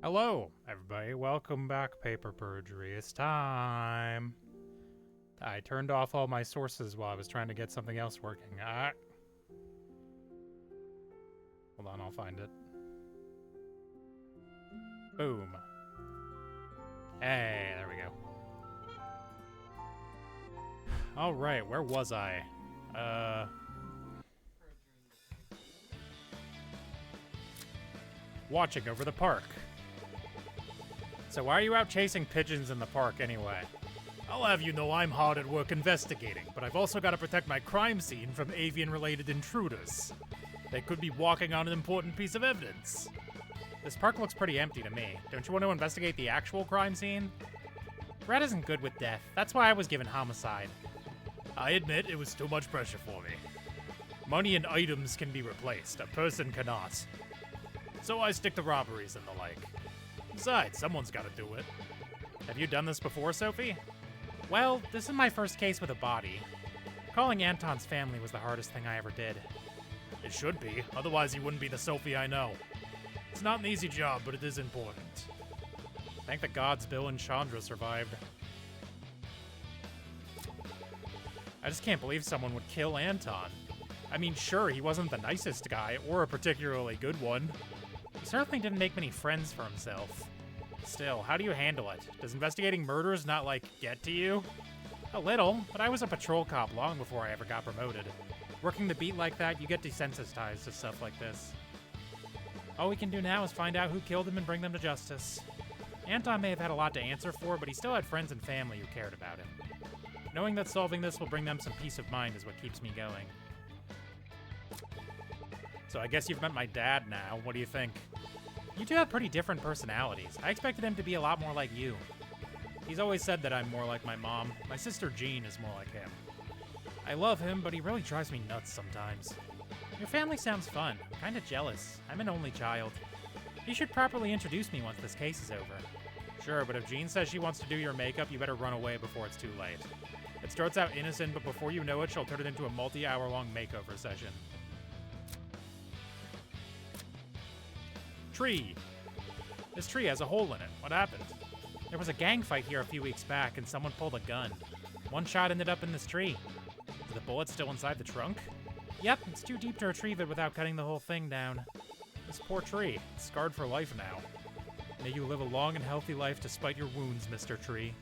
Hello, everybody. Welcome back, Paper Perjury. It's time. I turned off all my sources while I was trying to get something else working. Hold on, I'll find it. Boom. Hey, there we go. Alright, where was I? Watching over the park. So why are you out chasing pigeons in the park anyway? I'll have you know I'm hard at work investigating, but I've also got to protect my crime scene from avian-related intruders. They could be walking on an important piece of evidence. This park looks pretty empty to me. Don't you want to investigate the actual crime scene? Brett isn't good with death. That's why I was given homicide. I admit it was too much pressure for me. Money and items can be replaced. A person cannot. So I stick to robberies and the like. Besides, someone's got to do it. Have you done this before, Sophie? Well, this is my first case with a body. Calling Anton's family was the hardest thing I ever did. It should be, otherwise you wouldn't be the Sophie I know. It's not an easy job, but it is important. Thank the gods Bill and Chandra survived. I just can't believe someone would kill Anton. I mean, sure, he wasn't the nicest guy, or a particularly good one. He certainly didn't make many friends for himself. Still, how do you handle it? Does investigating murders not, like, get to you? A little, but I was a patrol cop long before I ever got promoted. Working the beat like that, you get desensitized to stuff like this. All we can do now is find out who killed him and bring them to justice. Anton may have had a lot to answer for, but he still had friends and family who cared about him. Knowing that solving this will bring them some peace of mind is what keeps me going. So I guess you've met my dad now. What do you think? You two have pretty different personalities. I expected him to be a lot more like you. He's always said that I'm more like my mom. My sister Jean is more like him. I love him, but he really drives me nuts sometimes. Your family sounds fun. I'm kind of jealous. I'm an only child. You should properly introduce me once this case is over. Sure, but if Jean says she wants to do your makeup, you better run away before it's too late. It starts out innocent, but before you know it, she'll turn it into a multi-hour-long makeover session. Tree. This tree has a hole in it. What happened? There was a gang fight here a few weeks back, and someone pulled a gun. One shot ended up in this tree. Is the bullet still inside the trunk? Yep, it's too deep to retrieve it without cutting the whole thing down. This poor tree. It's scarred for life now. May you live a long and healthy life despite your wounds, Mr. Tree.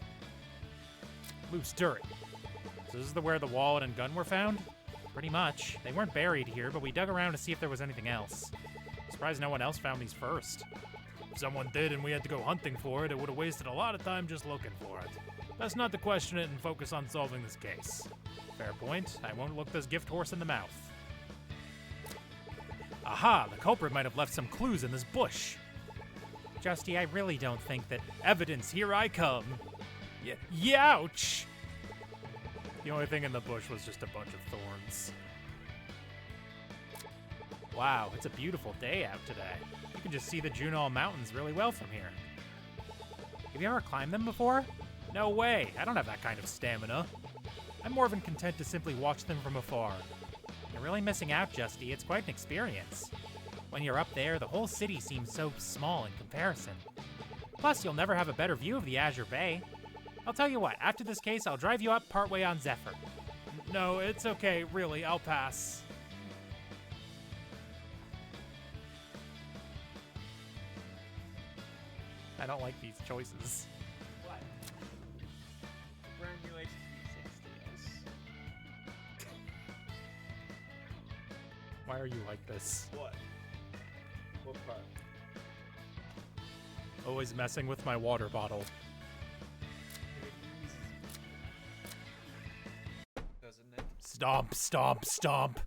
Loose dirt. So this is where the wallet and gun were found? Pretty much. They weren't buried here, but we dug around to see if there was anything else. Surprised no one else found these first. If someone did and we had to go hunting for it, it would have wasted a lot of time just looking for it. Best not to question it and focus on solving this case. Fair point. I won't look this gift horse in the mouth. Aha! The culprit might have left some clues in this bush. Justy, I really don't think that... Evidence, here I come! Youch! The only thing in the bush was just a bunch of thorns. Wow, it's a beautiful day out today. You can just see the Junal Mountains really well from here. Have you ever climbed them before? No way, I don't have that kind of stamina. I'm more than content to simply watch them from afar. You're really missing out, Justy. It's quite an experience. When you're up there, the whole city seems so small in comparison. Plus, you'll never have a better view of the Azure Bay. I'll tell you what, after this case, I'll drive you up partway on Zephyr. No, it's okay, really, I'll pass. I don't like these choices. What? Congratulations, V60s. Why are you like this? What? What part? Always messing with my water bottle. Doesn't it? Stomp, stomp, stomp.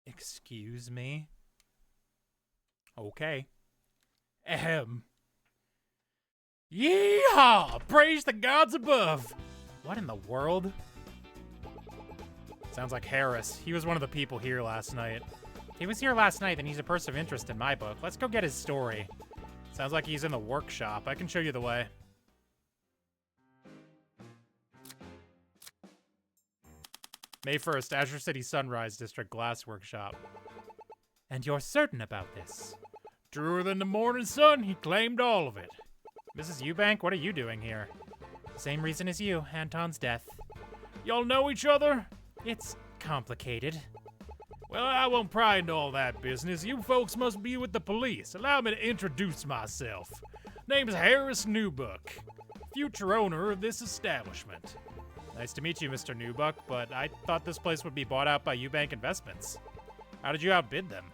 Excuse me? Okay. Ahem. Yeehaw! Praise the gods above! What in the world? Sounds like Harris. He was one of the people here last night. If he was here last night, then he's a person of interest in my book. Let's go get his story. Sounds like he's in the workshop. I can show you the way. May 1st, Azure City Sunrise District Glass Workshop. And you're certain about this? Truer than the morning sun, he claimed all of it. Mrs. Eubank, what are you doing here? Same reason as you, Anton's death. Y'all know each other? It's complicated. Well, I won't pry into all that business. You folks must be with the police. Allow me to introduce myself. Name's Harris Newbuck, future owner of this establishment. Nice to meet you, Mr. Newbuck, but I thought this place would be bought out by Eubank Investments. How did you outbid them?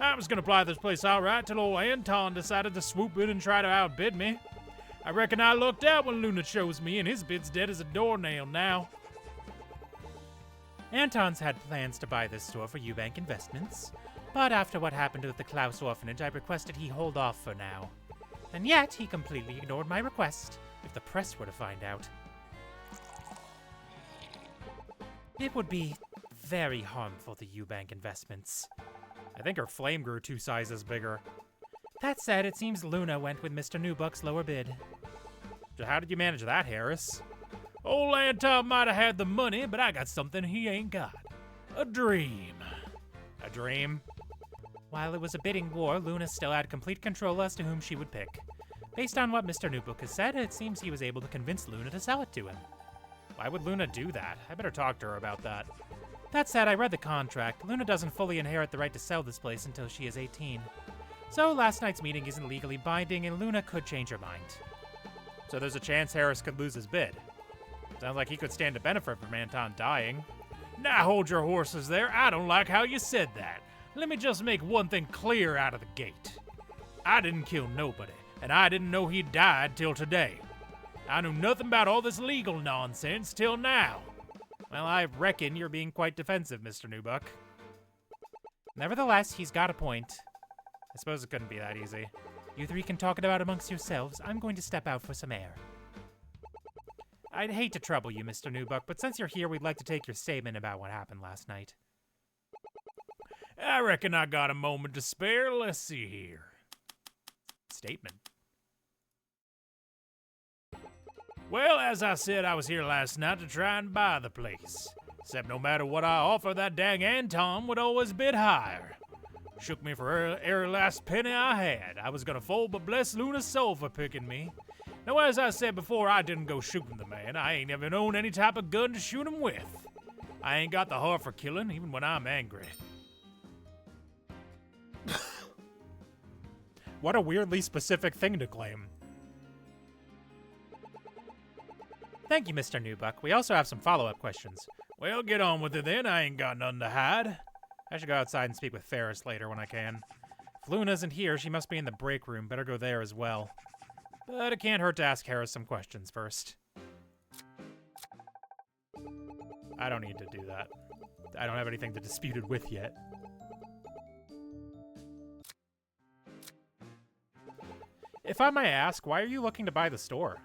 I was gonna buy this place outright till old Anton decided to swoop in and try to outbid me. I reckon I lucked out when Luna chose me, and his bid's dead as a doornail now. Anton's had plans to buy this store for Eubank Investments, but after what happened with the Klaus orphanage, I requested he hold off for now. And yet, he completely ignored my request, if the press were to find out. It would be very harmful to Eubank Investments. I think her flame grew 2 sizes bigger. That said, it seems Luna went with Mr. Newbuck's lower bid. So how did you manage that, Harris? Old Anton might have had the money, but I got something he ain't got. A dream. A dream? While it was a bidding war, Luna still had complete control as to whom she would pick. Based on what Mr. Newbuck has said, it seems he was able to convince Luna to sell it to him. Why would Luna do that? I better talk to her about that. That said, I read the contract. Luna doesn't fully inherit the right to sell this place until she is 18. So last night's meeting isn't legally binding, and Luna could change her mind. So there's a chance Harris could lose his bid. Sounds like he could stand to benefit from Anton dying. Now hold your horses there. I don't like how you said that. Let me just make one thing clear out of the gate. I didn't kill nobody, and I didn't know he died till today. I knew nothing about all this legal nonsense till now. Well, I reckon you're being quite defensive, Mr. Newbuck. Nevertheless, he's got a point. I suppose it couldn't be that easy. You three can talk it out amongst yourselves. I'm going to step out for some air. I'd hate to trouble you, Mr. Newbuck, but since you're here, we'd like to take your statement about what happened last night. I reckon I got a moment to spare. Let's see here. Statement. Well, as I said, I was here last night to try and buy the place. Except no matter what I offer, that dang Anton would always bid higher. Shook me for every last penny I had. I was gonna fold, but bless Luna's soul for picking me. Now, as I said before, I didn't go shooting the man. I ain't ever known any type of gun to shoot him with. I ain't got the heart for killing, even when I'm angry. What a weirdly specific thing to claim. Thank you, Mr. Newbuck. We also have some follow-up questions. Well, get on with it then. I ain't got nothing to hide. I should go outside and speak with Ferris later when I can. If Luna isn't here, she must be in the break room. Better go there as well. But it can't hurt to ask Harris some questions first. I don't need to do that. I don't have anything to dispute it with yet. If I may ask, why are you looking to buy the store?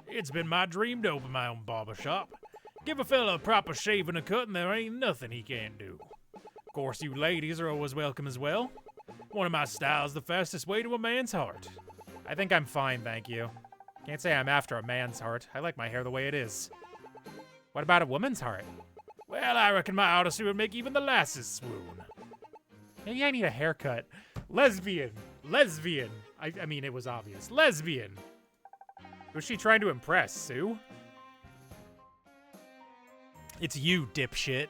It's been my dream to open my own barber shop. Give a fella a proper shave and a cut and there ain't nothing he can't do. Of course, you ladies are always welcome as well. One of my styles the fastest way to a man's heart. I think I'm fine, thank you. Can't say I'm after a man's heart. I like my hair the way it is. What about a woman's heart? Well, I reckon my odyssey would make even the lasses swoon. Maybe I need a haircut. Lesbian. Lesbian. I mean, it was obvious. Lesbian. Who's she trying to impress, Sue? It's you, dipshit.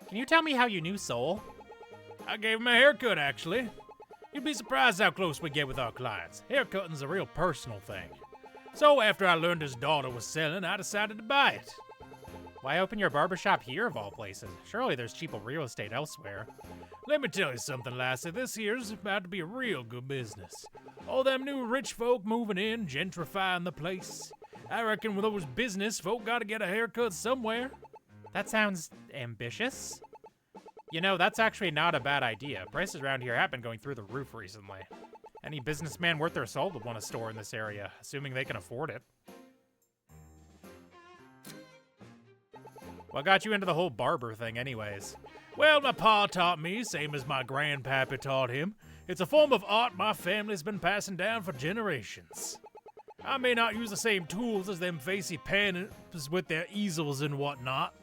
Can you tell me how you knew Soul? I gave him a haircut, actually. You'd be surprised how close we get with our clients. Haircutting's a real personal thing. So after I learned his daughter was selling, I decided to buy it. Why open your barbershop here, of all places? Surely there's cheaper real estate elsewhere. Let me tell you something, lassie. This here's about to be a real good business. All them new rich folk moving in, gentrifying the place. I reckon with those business folk gotta get a haircut somewhere. That sounds ambitious. You know, that's actually not a bad idea. Prices around here have been going through the roof recently. Any businessman worth their salt would want a store in this area, assuming they can afford it. What got you into the whole barber thing anyways? Well, my pa taught me, same as my grandpappy taught him. It's a form of art my family's been passing down for generations. I may not use the same tools as them facey pans with their easels and whatnot.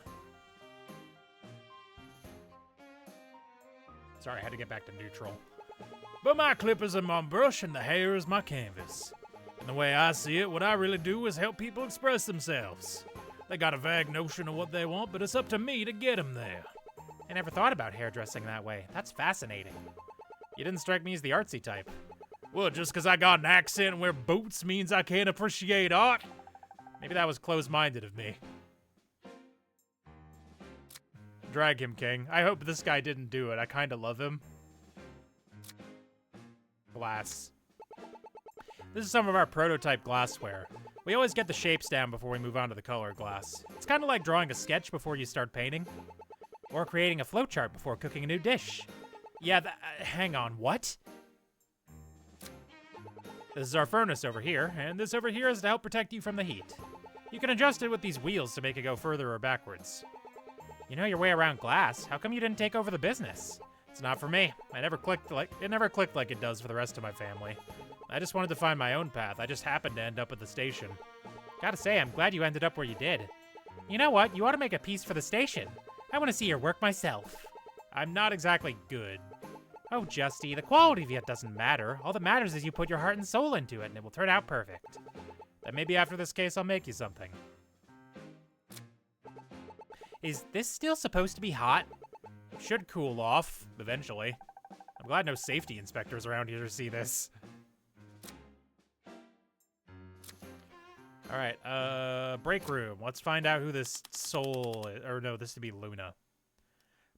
Sorry, I had to get back to neutral. But my clippers are my brush and the hair is my canvas. And the way I see it, what I really do is help people express themselves. They got a vague notion of what they want, but it's up to me to get them there. I never thought about hairdressing that way. That's fascinating. You didn't strike me as the artsy type. Well, just because I got an accent and wear boots means I can't appreciate art? Maybe that was close-minded of me. Drag him, King. I hope this guy didn't do it. I kind of love him. Glass. This is some of our prototype glassware. We always get the shapes down before we move on to the colored glass. It's kind of like drawing a sketch before you start painting. Or creating a flowchart before cooking a new dish. Yeah, hang on, what? This is our furnace over here, and this over here is to help protect you from the heat. You can adjust it with these wheels to make it go further or backwards. You know your way around glass. How come you didn't take over the business? It's not for me. It never clicked like it does for the rest of my family. I just wanted to find my own path. I just happened to end up at the station. Gotta say, I'm glad you ended up where you did. You know what? You ought to make a piece for the station. I want to see your work myself. I'm not exactly good. Oh, Justy, the quality of it doesn't matter. All that matters is you put your heart and soul into it, and it will turn out perfect. Then maybe after this case, I'll make you something. Is this still supposed to be hot? It should cool off, eventually. I'm glad no safety inspectors around here to see this. Alright, break room. Let's find out who this soul is. Or no, this would be Luna.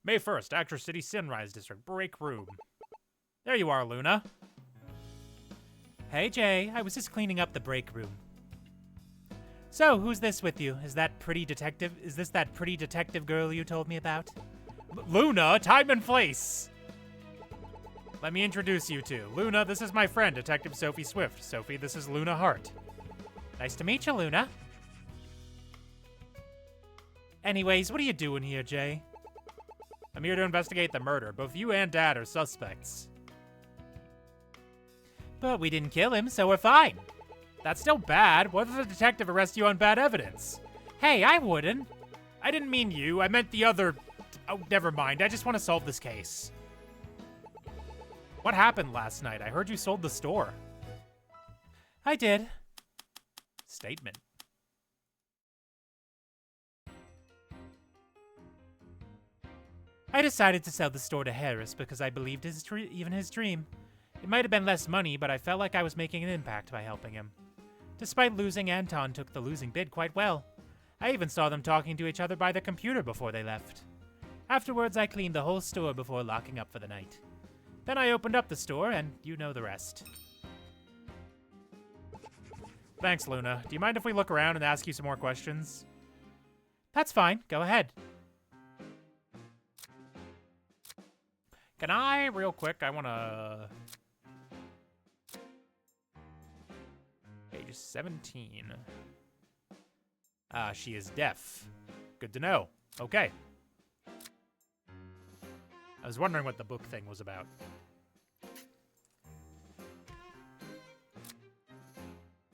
May 1st, Actor City Sunrise District, break room. There you are, Luna. Hey, Jay. I was just cleaning up the break room. So, who's this with you? Is this that pretty detective girl you told me about? Luna, time and place! Let me introduce you to. Luna, this is my friend, Detective Sophie Swift. Sophie, this is Luna Hart. Nice to meet you, Luna. Anyways, what are you doing here, Jay? I'm here to investigate the murder. Both you and Dad are suspects. But we didn't kill him, so we're fine. That's still bad. What if the detective arrests you on bad evidence? Hey, I wouldn't. I didn't mean you. I meant the other... Oh, never mind. I just want to solve this case. What happened last night? I heard you sold the store. I did. Statement. I decided to sell the store to Harris because I believed even his dream. It might have been less money, but I felt like I was making an impact by helping him. Despite losing, Anton took the losing bid quite well. I even saw them talking to each other by the computer before they left. Afterwards, I cleaned the whole store before locking up for the night. Then I opened up the store, and you know the rest. Thanks, Luna. Do you mind if we look around and ask you some more questions? That's fine. Go ahead. Can I, real quick, I want to... Page 17. Ah, she is deaf. Good to know. Okay. I was wondering what the book thing was about.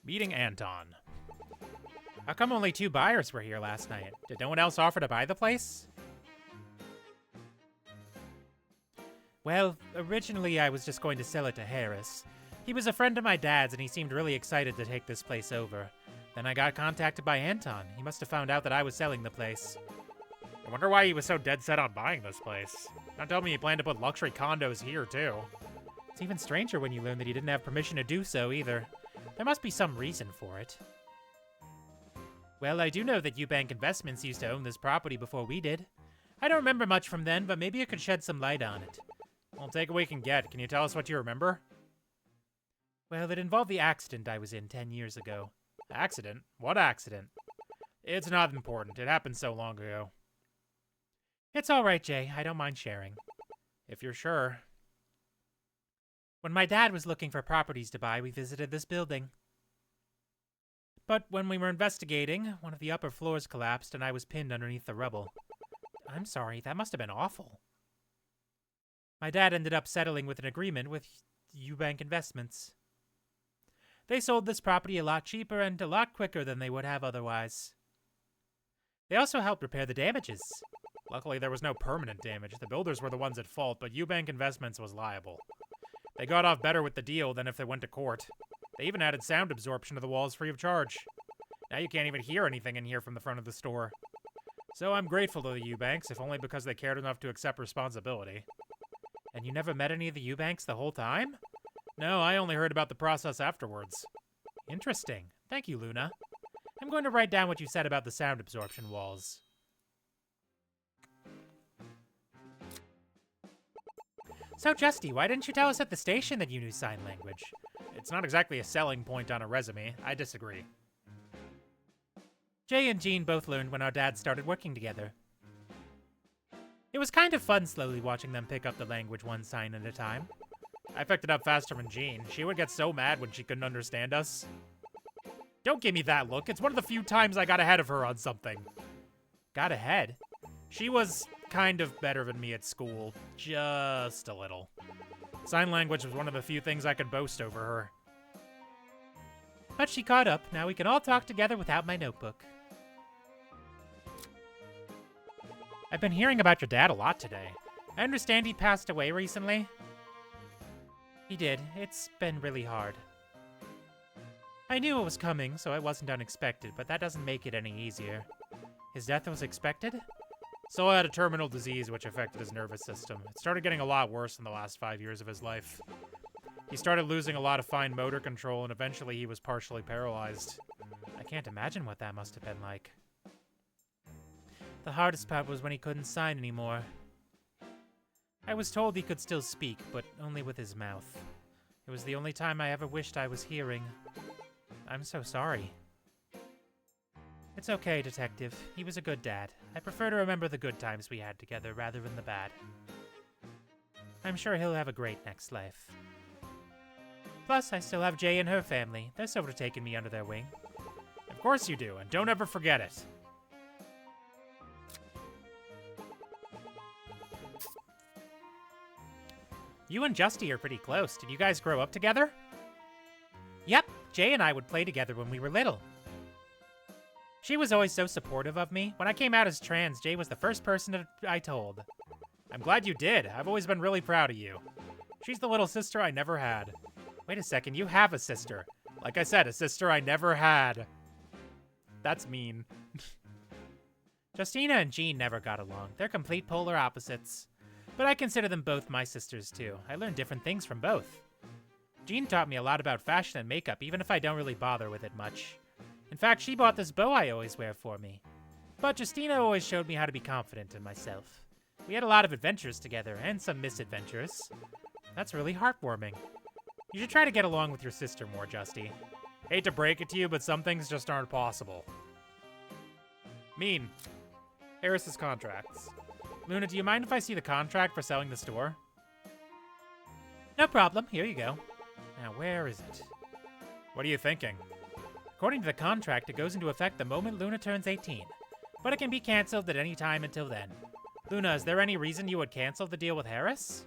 Meeting Anton. How come only 2 buyers were here last night? Did no one else offer to buy the place? Well, originally I was just going to sell it to Harris. He was a friend of my dad's and he seemed really excited to take this place over. Then I got contacted by Anton. He must have found out that I was selling the place. I wonder why he was so dead set on buying this place. Don't tell me he planned to put luxury condos here, too. It's even stranger when you learn that he didn't have permission to do so, either. There must be some reason for it. Well, I do know that Eubank Investments used to own this property before we did. I don't remember much from then, but maybe you could shed some light on it. Well, take what we can get. Can you tell us what you remember? Well, it involved the accident I was in 10 years ago. Accident? What accident? It's not important. It happened so long ago. It's all right, Jay. I don't mind sharing. If you're sure. When my dad was looking for properties to buy, we visited this building. But when we were investigating, one of the upper floors collapsed and I was pinned underneath the rubble. I'm sorry, that must have been awful. My dad ended up settling with an agreement with Eubank Investments. They sold this property a lot cheaper and a lot quicker than they would have otherwise. They also helped repair the damages. Luckily, there was no permanent damage. The builders were the ones at fault, but Eubank Investments was liable. They got off better with the deal than if they went to court. They even added sound absorption to the walls free of charge. Now you can't even hear anything in here from the front of the store. So I'm grateful to the Eubanks, if only because they cared enough to accept responsibility. And you never met any of the Eubanks the whole time? No, I only heard about the process afterwards. Interesting. Thank you, Luna. I'm going to write down what you said about the sound absorption walls. So, Justy, why didn't you tell us at the station that you knew sign language? It's not exactly a selling point on a resume. I disagree. Jay and Jean both learned when our dads started working together. It was kind of fun slowly watching them pick up the language one sign at a time. I picked it up faster than Jean. She would get so mad when she couldn't understand us. Don't give me that look. It's one of the few times I got ahead of her on something. Got ahead? She was kind of better than me at school. Just a little. Sign language was one of the few things I could boast over her. But she caught up. Now we can all talk together without my notebook. I've been hearing about your dad a lot today. I understand he passed away recently. He did. It's been really hard. I knew it was coming, so it wasn't unexpected, but that doesn't make it any easier. His death was expected? Sol had a terminal disease which affected his nervous system. It started getting a lot worse in the last 5 years of his life. He started losing a lot of fine motor control, and eventually he was partially paralyzed. I can't imagine what that must have been like. The hardest part was when he couldn't sign anymore. I was told he could still speak, but only with his mouth. It was the only time I ever wished I was hearing. I'm so sorry. It's okay, Detective. He was a good dad. I prefer to remember the good times we had together rather than the bad. I'm sure he'll have a great next life. Plus, I still have Jay and her family. They're sort of taking me under their wing. Of course you do, and don't ever forget it. You and Justy are pretty close. Did you guys grow up together? Yep, Jay and I would play together when we were little. She was always so supportive of me. When I came out as trans, Jay was the first person I told. I'm glad you did. I've always been really proud of you. She's the little sister I never had. Wait a second, you have a sister. Like I said, a sister I never had. That's mean. Justina and Jean never got along. They're complete polar opposites. But I consider them both my sisters, too. I learned different things from both. Jean taught me a lot about fashion and makeup, even if I don't really bother with it much. In fact, she bought this bow I always wear for me. But Justina always showed me how to be confident in myself. We had a lot of adventures together, and some misadventures. That's really heartwarming. You should try to get along with your sister more, Justy. Hate to break it to you, but some things just aren't possible. Mean. Harris's contracts. Luna, do you mind if I see the contract for selling the store? No problem. Here you go. Now, where is it? What are you thinking? According to the contract, it goes into effect the moment Luna turns 18. But it can be canceled at any time until then. Luna, is there any reason you would cancel the deal with Harris?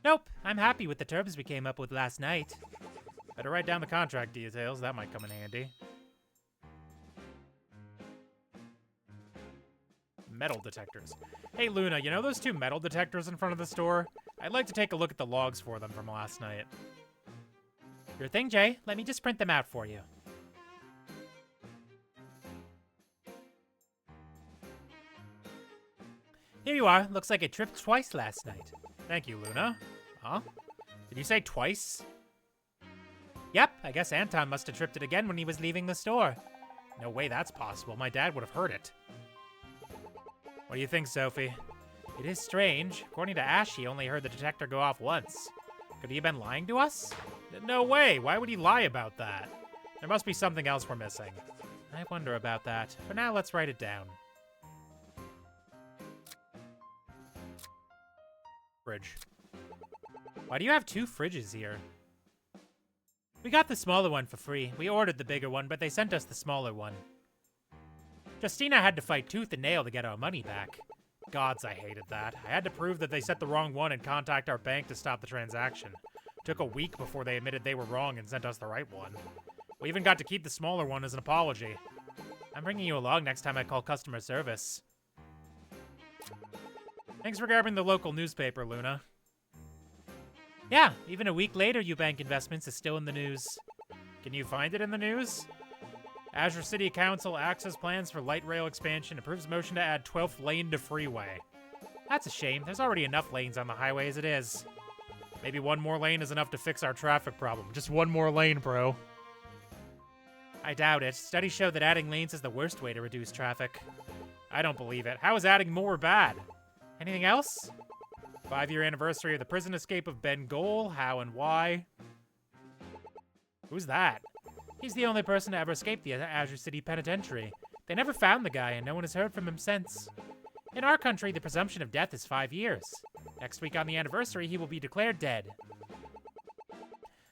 Nope. I'm happy with the terms we came up with last night. Better write down the contract details. That might come in handy. Metal detectors. Hey, Luna, you know those 2 metal detectors in front of the store? I'd like to take a look at the logs for them from last night. Your thing, Jay. Let me just print them out for you. Here you are. Looks like it tripped twice last night. Thank you, Luna. Huh? Did you say twice? Yep, I guess Anton must have tripped it again when he was leaving the store. No way that's possible. My dad would have heard it. What do you think, Sophie? It is strange. According to Ash, he only heard the detector go off once. Could he have been lying to us? No way! Why would he lie about that? There must be something else we're missing. I wonder about that. For now, let's write it down. Fridge. Why do you have 2 fridges here? We got the smaller one for free. We ordered the bigger one, but they sent us the smaller one. Justina had to fight tooth and nail to get our money back. Gods, I hated that. I had to prove that they set the wrong one and contact our bank to stop the transaction. Took a week before they admitted they were wrong and sent us the right one. We even got to keep the smaller one as an apology. I'm bringing you along next time I call customer service. Thanks for grabbing the local newspaper, Luna. Yeah, even a week later, Eubank Investments is still in the news. Can you find it in the news? Azure City Council access plans for light rail expansion, approves motion to add 12th lane to freeway. That's a shame. There's already enough lanes on the highway as it is. Maybe one more lane is enough to fix our traffic problem. Just one more lane, bro. I doubt it. Studies show that adding lanes is the worst way to reduce traffic. I don't believe it. How is adding more bad? Anything else? 5-year anniversary of the prison escape of Ben Gole. How and why? Who's that? He's the only person to ever escape the Azure City Penitentiary. They never found the guy, and no one has heard from him since. In our country, the presumption of death is 5 years. Next week on the anniversary, he will be declared dead.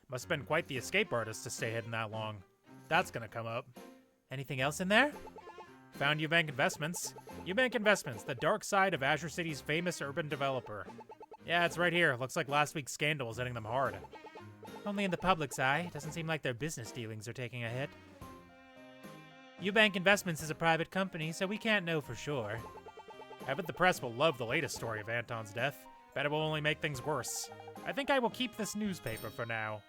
Must have been quite the escape artist to stay hidden that long. That's gonna come up. Anything else in there? Found Eubank Investments. Eubank Investments, the dark side of Azure City's famous urban developer. Yeah, it's right here. Looks like last week's scandal is hitting them hard. Only in the public's eye. Doesn't seem like their business dealings are taking a hit. Eubank Investments is a private company, so we can't know for sure. I bet the press will love the latest story of Anton's death. Bet it will only make things worse. I think I will keep this newspaper for now.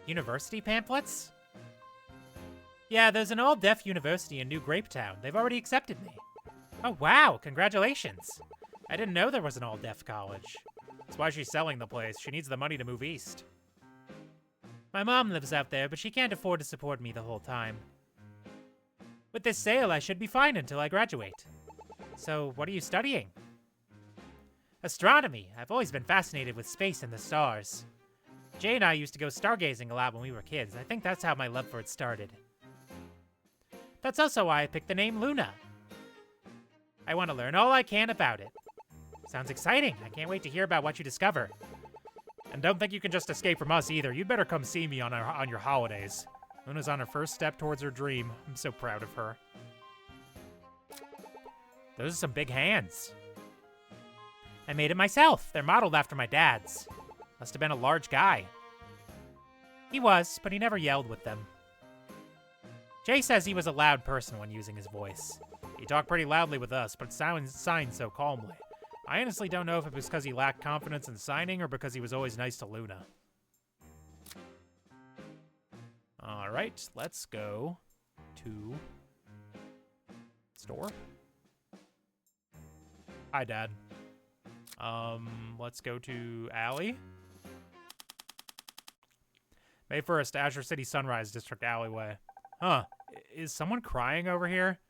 University pamphlets? Yeah, there's an all-deaf university in New Grapetown. They've already accepted me. Oh, wow, congratulations. I didn't know there was an all-deaf college. That's why she's selling the place. She needs the money to move east. My mom lives out there, but she can't afford to support me the whole time. With this sale, I should be fine until I graduate. So, what are you studying? Astronomy. I've always been fascinated with space and the stars. Jay and I used to go stargazing a lot when we were kids. I think that's how my love for it started. That's also why I picked the name Luna. I want to learn all I can about it. Sounds exciting. I can't wait to hear about what you discover. And don't think you can just escape from us either. You'd better come see me on your holidays. Luna's on her first step towards her dream. I'm so proud of her. Those are some big hands. I made it myself. They're modeled after my dad's. Must have been a large guy. He was, but he never yelled with them. Jay says he was a loud person when using his voice. He talked pretty loudly with us, but signed so calmly. I honestly don't know if it was because he lacked confidence in signing or because he was always nice to Luna. Alright, let's go to store. Hi, Dad. Let's go to Alley. May 1st, Azure City Sunrise District alleyway. Huh. Is someone crying over here?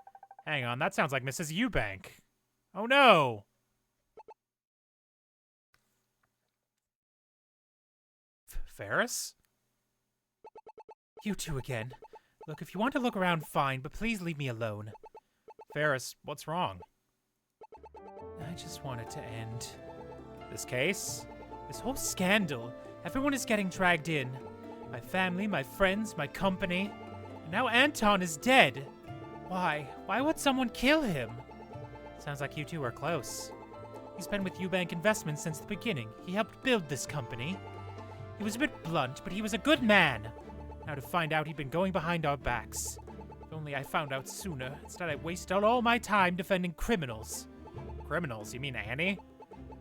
Hang on, that sounds like Mrs. Eubank. Oh no! Ferris? You two again. Look, if you want to look around, fine, but please leave me alone. Ferris, what's wrong? I just want it to end. This case? This whole scandal. Everyone is getting dragged in. My family, my friends, my company. And now Anton is dead. Why? Why would someone kill him? Sounds like you two are close. He's been with Eubank Investments since the beginning. He helped build this company. He was a bit blunt, but he was a good man. Now to find out he'd been going behind our backs. If only I found out sooner. Instead, I wasted all my time defending criminals. Criminals? You mean Annie?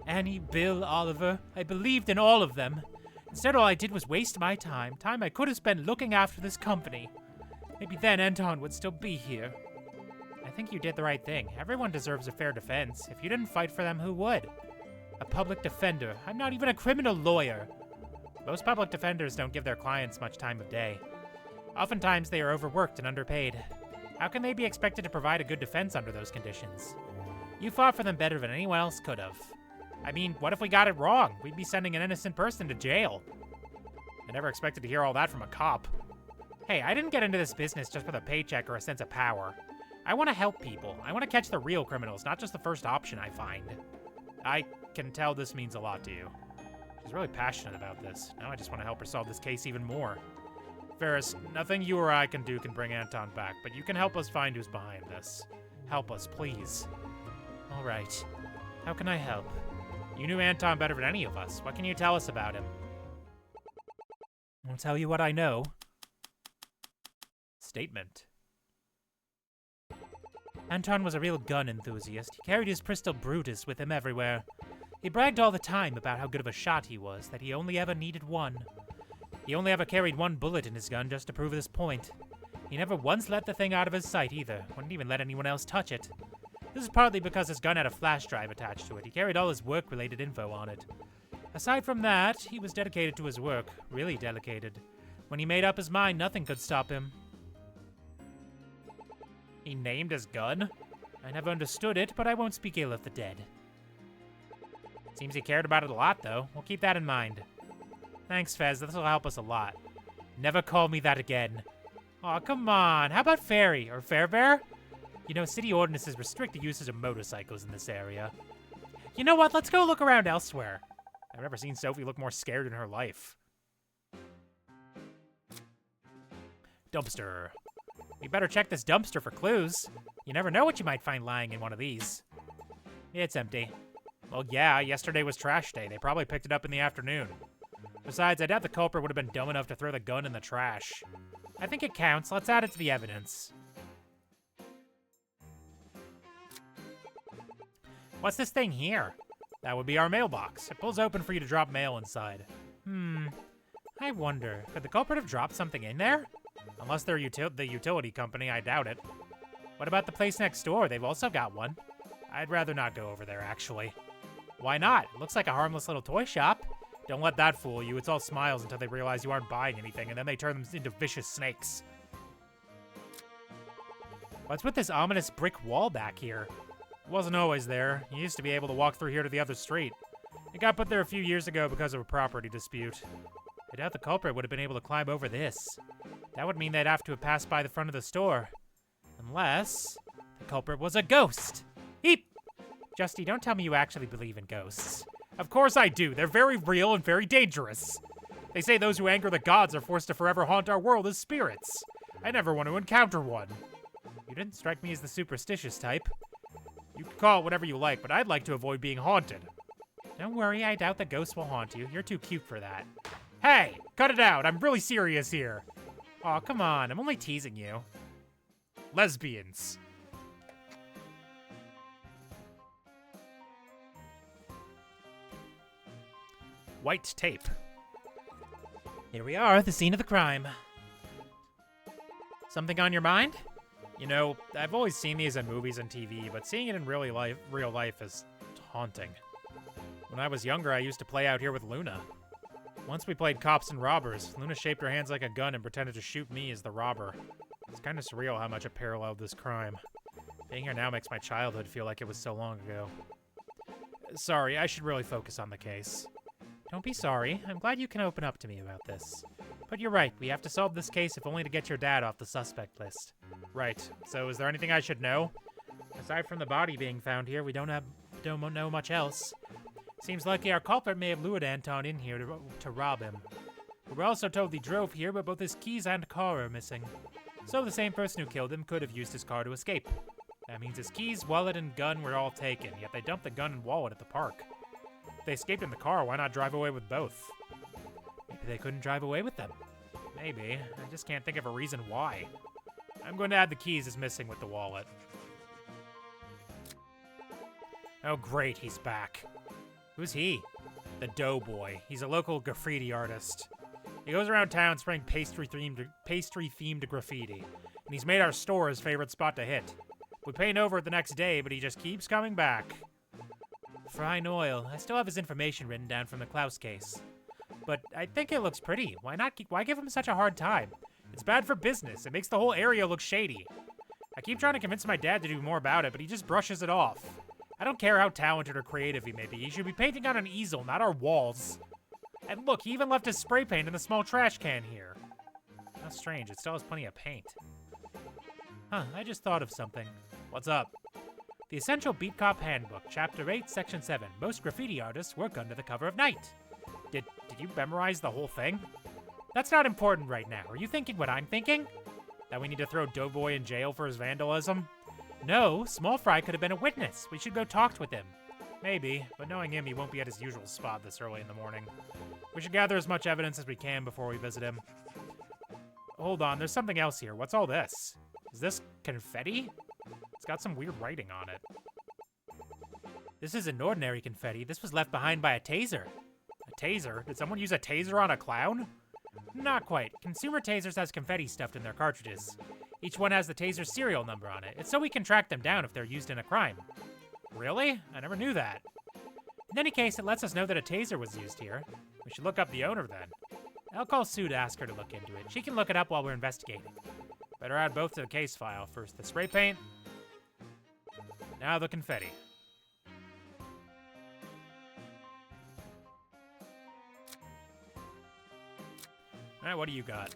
Annie, Bill, Oliver. I believed in all of them. Instead, all I did was waste my time. Time I could have spent looking after this company. Maybe then Anton would still be here. I think you did the right thing. Everyone deserves a fair defense. If you didn't fight for them, who would? A public defender. I'm not even a criminal lawyer. Most public defenders don't give their clients much time of day. Oftentimes, they are overworked and underpaid. How can they be expected to provide a good defense under those conditions? You fought for them better than anyone else could have. I mean, what if we got it wrong? We'd be sending an innocent person to jail. I never expected to hear all that from a cop. Hey, I didn't get into this business just with a paycheck or a sense of power. I want to help people. I want to catch the real criminals, not just the first option I find. I can tell this means a lot to you. She's really passionate about this. Now I just want to help her solve this case even more. Ferris, nothing you or I can do can bring Anton back, but you can help us find who's behind this. Help us, please. All right. How can I help? You knew Anton better than any of us. What can you tell us about him? I'll tell you what I know. Statement. Anton was a real gun enthusiast. He carried his pistol Brutus with him everywhere. He bragged all the time about how good of a shot he was, that he only ever needed one. He only ever carried one bullet in his gun just to prove this point. He never once let the thing out of his sight either, wouldn't even let anyone else touch it. This is partly because his gun had a flash drive attached to it. He carried all his work-related info on it. Aside from that, he was dedicated to his work, really dedicated. When he made up his mind, nothing could stop him. He named his gun? I never understood it, but I won't speak ill of the dead. Seems he cared about it a lot, though. We'll keep that in mind. Thanks, Fez. This will help us a lot. Never call me that again. Aw, come on. How about Fairy or Fairbear? You know, city ordinances restrict the usage of motorcycles in this area. You know what? Let's go look around elsewhere. I've never seen Sophie look more scared in her life. Dumpster. We better check this dumpster for clues. You never know what you might find lying in one of these. It's empty. Well, yeah, yesterday was trash day. They probably picked it up in the afternoon. Besides, I doubt the culprit would have been dumb enough to throw the gun in the trash. I think it counts. Let's add it to the evidence. What's this thing here? That would be our mailbox. It pulls open for you to drop mail inside. I wonder, could the culprit have dropped something in there? Unless they're the utility company, I doubt it. What about the place next door? They've also got one. I'd rather not go over there, actually. Why not? It looks like a harmless little toy shop. Don't let that fool you. It's all smiles until they realize you aren't buying anything, and then they turn them into vicious snakes. What's with this ominous brick wall back here? It wasn't always there. You used to be able to walk through here to the other street. It got put there a few years ago because of a property dispute. I doubt the culprit would have been able to climb over this. That would mean they'd have to have passed by the front of the store. Unless the culprit was a ghost. Eep! Justy, don't tell me you actually believe in ghosts. Of course I do. They're very real and very dangerous. They say those who anger the gods are forced to forever haunt our world as spirits. I never want to encounter one. You didn't strike me as the superstitious type. You can call it whatever you like, but I'd like to avoid being haunted. Don't worry, I doubt the ghosts will haunt you. You're too cute for that. Hey, cut it out. I'm really serious here. Aw, come on. I'm only teasing you. Lesbians. White tape. Here we are, the scene of the crime. Something on your mind? You know, I've always seen these in movies and TV, but seeing it in real life is haunting. When I was younger, I used to play out here with Luna. Once we played cops and robbers. Luna shaped her hands like a gun and pretended to shoot me as the robber. It's kind of surreal how much it paralleled this crime. Being here now makes my childhood feel like it was so long ago. Sorry, I should really focus on the case. Don't be sorry. I'm glad you can open up to me about this. But you're right, we have to solve this case if only to get your dad off the suspect list. Right, so is there anything I should know? Aside from the body being found here, we don't know much else. Seems likely our culprit may have lured Anton in here to rob him. We were also told he drove here, but both his keys and car are missing. So the same person who killed him could have used his car to escape. That means his keys, wallet, and gun were all taken, yet they dumped the gun and wallet at the park. If they escaped in the car, why not drive away with both? Maybe they couldn't drive away with them. Maybe. I just can't think of a reason why. I'm going to add the keys as missing with the wallet. Oh great, he's back. Who's he? The Doughboy. He's a local graffiti artist. He goes around town spraying pastry-themed graffiti, and he's made our store his favorite spot to hit. We paint over it the next day, but he just keeps coming back. Frying oil. I still have his information written down from the Klaus case. But I think it looks pretty. Why give him such a hard time? It's bad for business. It makes the whole area look shady. I keep trying to convince my dad to do more about it, but he just brushes it off. I don't care how talented or creative he may be. He should be painting on an easel, not our walls. And look, he even left his spray paint in the small trash can here. How strange. It still has plenty of paint. Huh, I just thought of something. What's up? The Essential Beat Cop Handbook, Chapter 8, Section 7. Most graffiti artists work under the cover of night. Did you memorize the whole thing? That's not important right now. Are you thinking what I'm thinking? That we need to throw Doughboy in jail for his vandalism? No, Small Fry could have been a witness. We should go talk with him. Maybe, but knowing him, he won't be at his usual spot this early in the morning. We should gather as much evidence as we can before we visit him. Hold on, there's something else here. What's all this? Is this confetti? It's got some weird writing on it. This isn't ordinary confetti. This was left behind by a taser. A taser? Did someone use a taser on a clown? Not quite. Consumer Tasers has confetti stuffed in their cartridges. Each one has the taser serial number on it. It's so we can track them down if they're used in a crime. Really? I never knew that. In any case, it lets us know that a taser was used here. We should look up the owner then. I'll call Sue to ask her to look into it. She can look it up while we're investigating. Better add both to the case file. First the spray paint, now the confetti. Alright, what do you got?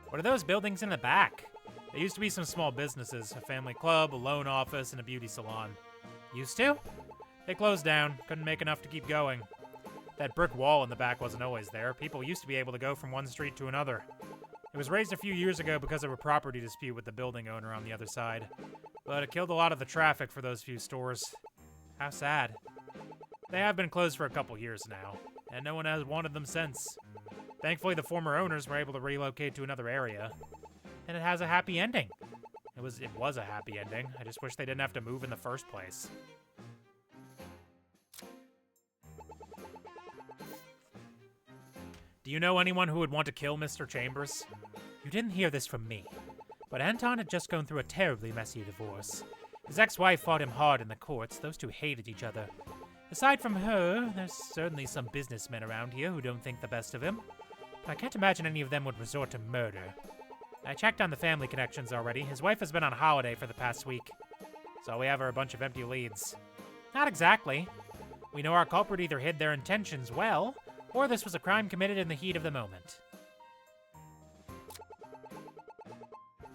What are those buildings in the back? There used to be some small businesses, a family club, a loan office, and a beauty salon. Used to? They closed down, couldn't make enough to keep going. That brick wall in the back wasn't always there. People used to be able to go from one street to another. It was raised a few years ago because of a property dispute with the building owner on the other side. But it killed a lot of the traffic for those few stores. How sad. They have been closed for a couple years now, and no one has wanted them since. Thankfully, the former owners were able to relocate to another area. And it has a happy ending. It was a happy ending. I just wish they didn't have to move in the first place. Do you know anyone who would want to kill Mr. Chambers? You didn't hear this from me, but Anton had just gone through a terribly messy divorce. His ex-wife fought him hard in the courts. Those two hated each other. Aside from her, there's certainly some businessmen around here who don't think the best of him. But I can't imagine any of them would resort to murder. I checked on the family connections already. His wife has been on holiday for the past week. So we have her a bunch of empty leads. Not exactly. We know our culprit either hid their intentions well, or this was a crime committed in the heat of the moment.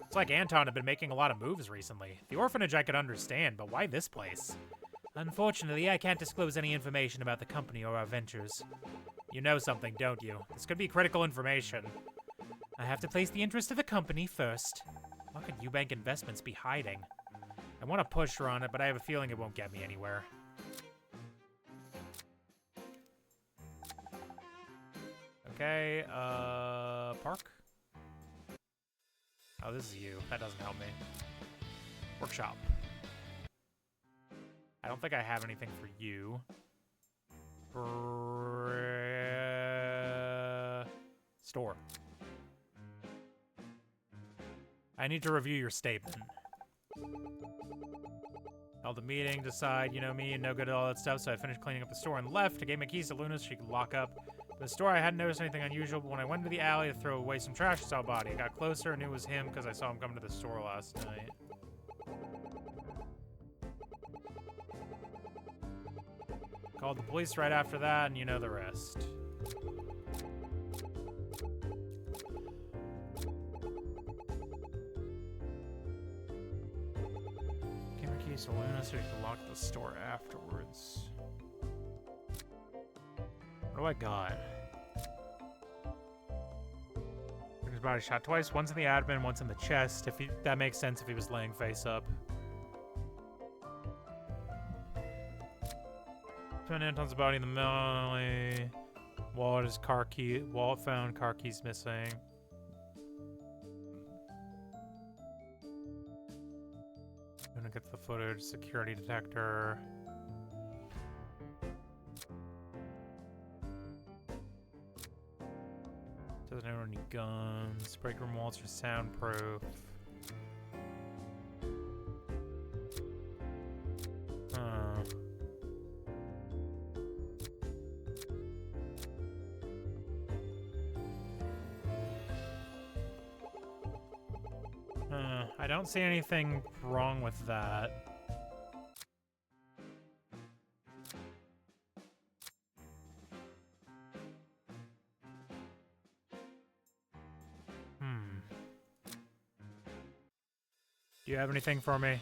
It's like Anton had been making a lot of moves recently. The orphanage I could understand, but why this place? Unfortunately, I can't disclose any information about the company or our ventures. You know something, don't you? This could be critical information. I have to place the interest of the company first. What could Eubank Investments be hiding? I want to push her on it, but I have a feeling it won't get me anywhere. Okay, park? Oh, this is you. That doesn't help me. Workshop. I don't think I have anything for you. Store. I need to review your statement. Held a meeting, decide, you know me, and no good at all that stuff, so I finished cleaning up the store and left. I gave my keys to Luna so she could lock up the store. I hadn't noticed anything unusual, but when I went to the alley to throw away some trash, I saw a body. I got closer and knew it was him because I saw him come to the store last night. Called the police right after that, and you know the rest. Give my keys to Luna so you can lock the store afterwards. What do I got? His body shot twice, once in the abdomen, once in the chest. If that makes sense if he was laying face up. Found Anton's body in the alley. Wallet found, car keys missing. Gonna get the footage, security detector. Doesn't own any guns. Break room walls are soundproof. I don't see anything wrong with that. Do you have anything for me?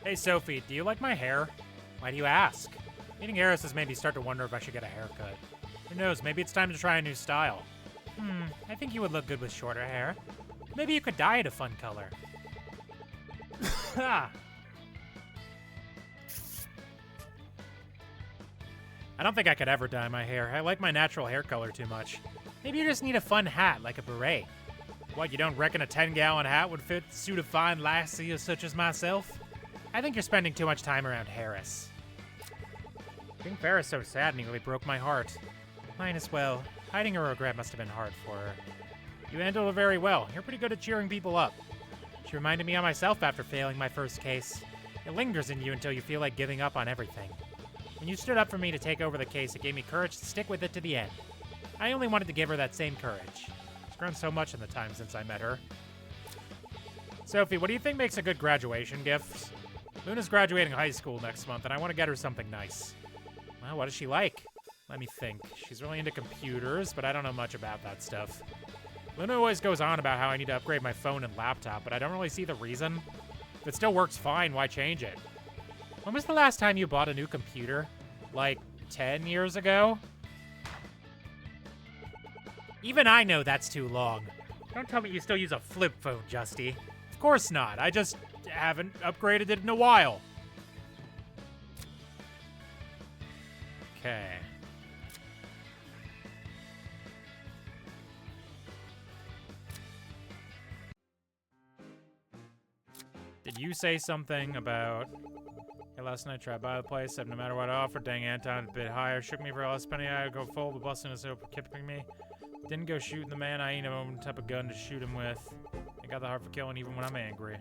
Hey Sophie, do you like my hair? Why do you ask? Meeting Harris has made me start to wonder if I should get a haircut. Who knows, maybe it's time to try a new style. I think you would look good with shorter hair. Maybe you could dye it a fun color. I don't think I could ever dye my hair. I like my natural hair color too much. Maybe you just need a fun hat, like a beret. What, you don't reckon a 10-gallon hat would suit a fine lassie such as myself? I think you're spending too much time around Harris. Being fair is so sad nearly broke my heart. Mine as well. Hiding her regret must have been hard for her. You handled it very well. You're pretty good at cheering people up. She reminded me of myself after failing my first case. It lingers in you until you feel like giving up on everything. When you stood up for me to take over the case, it gave me courage to stick with it to the end. I only wanted to give her that same courage. She's grown so much in the time since I met her. Sophie, what do you think makes a good graduation gift? Luna's graduating high school next month, and I want to get her something nice. Well, what is she like? Let me think. She's really into computers, but I don't know much about that stuff. Luna always goes on about how I need to upgrade my phone and laptop, but I don't really see the reason. If it still works fine, why change it? When was the last time you bought a new computer? Like, 10 years ago? Even I know that's too long. Don't tell me you still use a flip phone, Justy. Of course not. I just haven't upgraded it in a while. Okay. Did you say something about... Hey, last night I tried by the place, said no matter what I offered, dang Anton a bit higher, shook me for a last penny, I'd go full, the busting us over, kipping me. Didn't go shooting the man, I ain't no type of gun to shoot him with. I got the heart for killing even when I'm angry.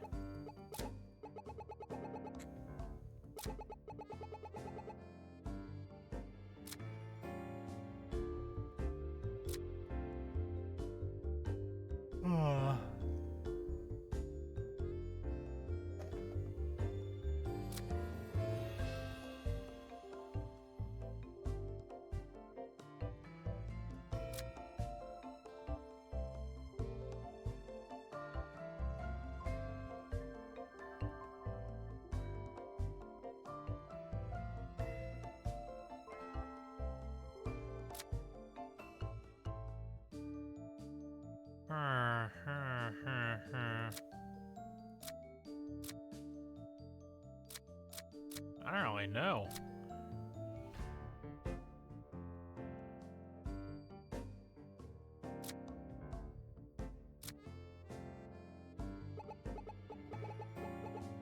I don't really know.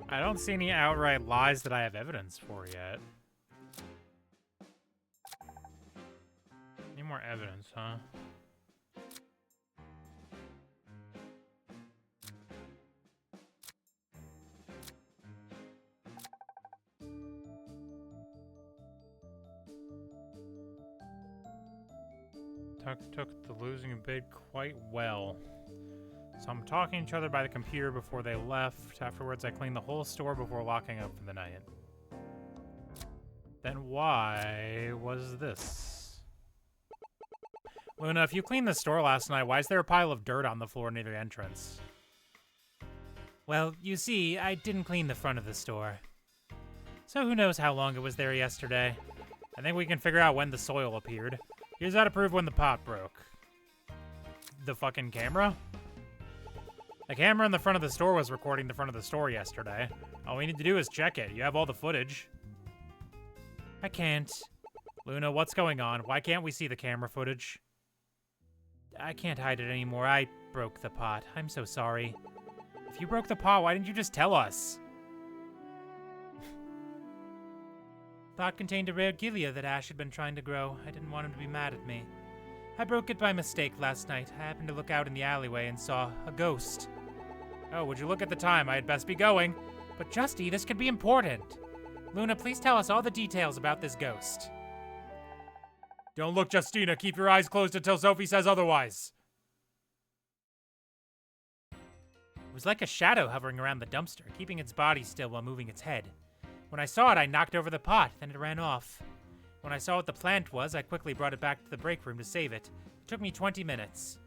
I don't see any outright lies that I have evidence for yet. Need more evidence, huh? Took the losing a bid quite well. So I'm talking to each other by the computer before they left. Afterwards, I cleaned the whole store before locking up for the night. Then why was this? Luna, if you cleaned the store last night, why is there a pile of dirt on the floor near the entrance? Well, you see, I didn't clean the front of the store. So who knows how long it was there yesterday. I think we can figure out when the soil appeared. Here's how to prove when the pot broke. The fucking camera? The camera in the front of the store was recording the front of the store yesterday. All we need to do is check it. You have all the footage. I can't. Luna, what's going on? Why can't we see the camera footage? I can't hide it anymore. I broke the pot. I'm so sorry. If you broke the pot, why didn't you just tell us? Pot contained a rare gilia that Ash had been trying to grow. I didn't want him to be mad at me. I broke it by mistake last night. I happened to look out in the alleyway and saw a ghost. Oh, would you look at the time? I had best be going. But Justy, this could be important. Luna, please tell us all the details about this ghost. Don't look, Justina. Keep your eyes closed until Sophie says otherwise. It was like a shadow hovering around the dumpster, keeping its body still while moving its head. When I saw it, I knocked over the pot, then it ran off. When I saw what the plant was, I quickly brought it back to the break room to save it. It took me 20 minutes.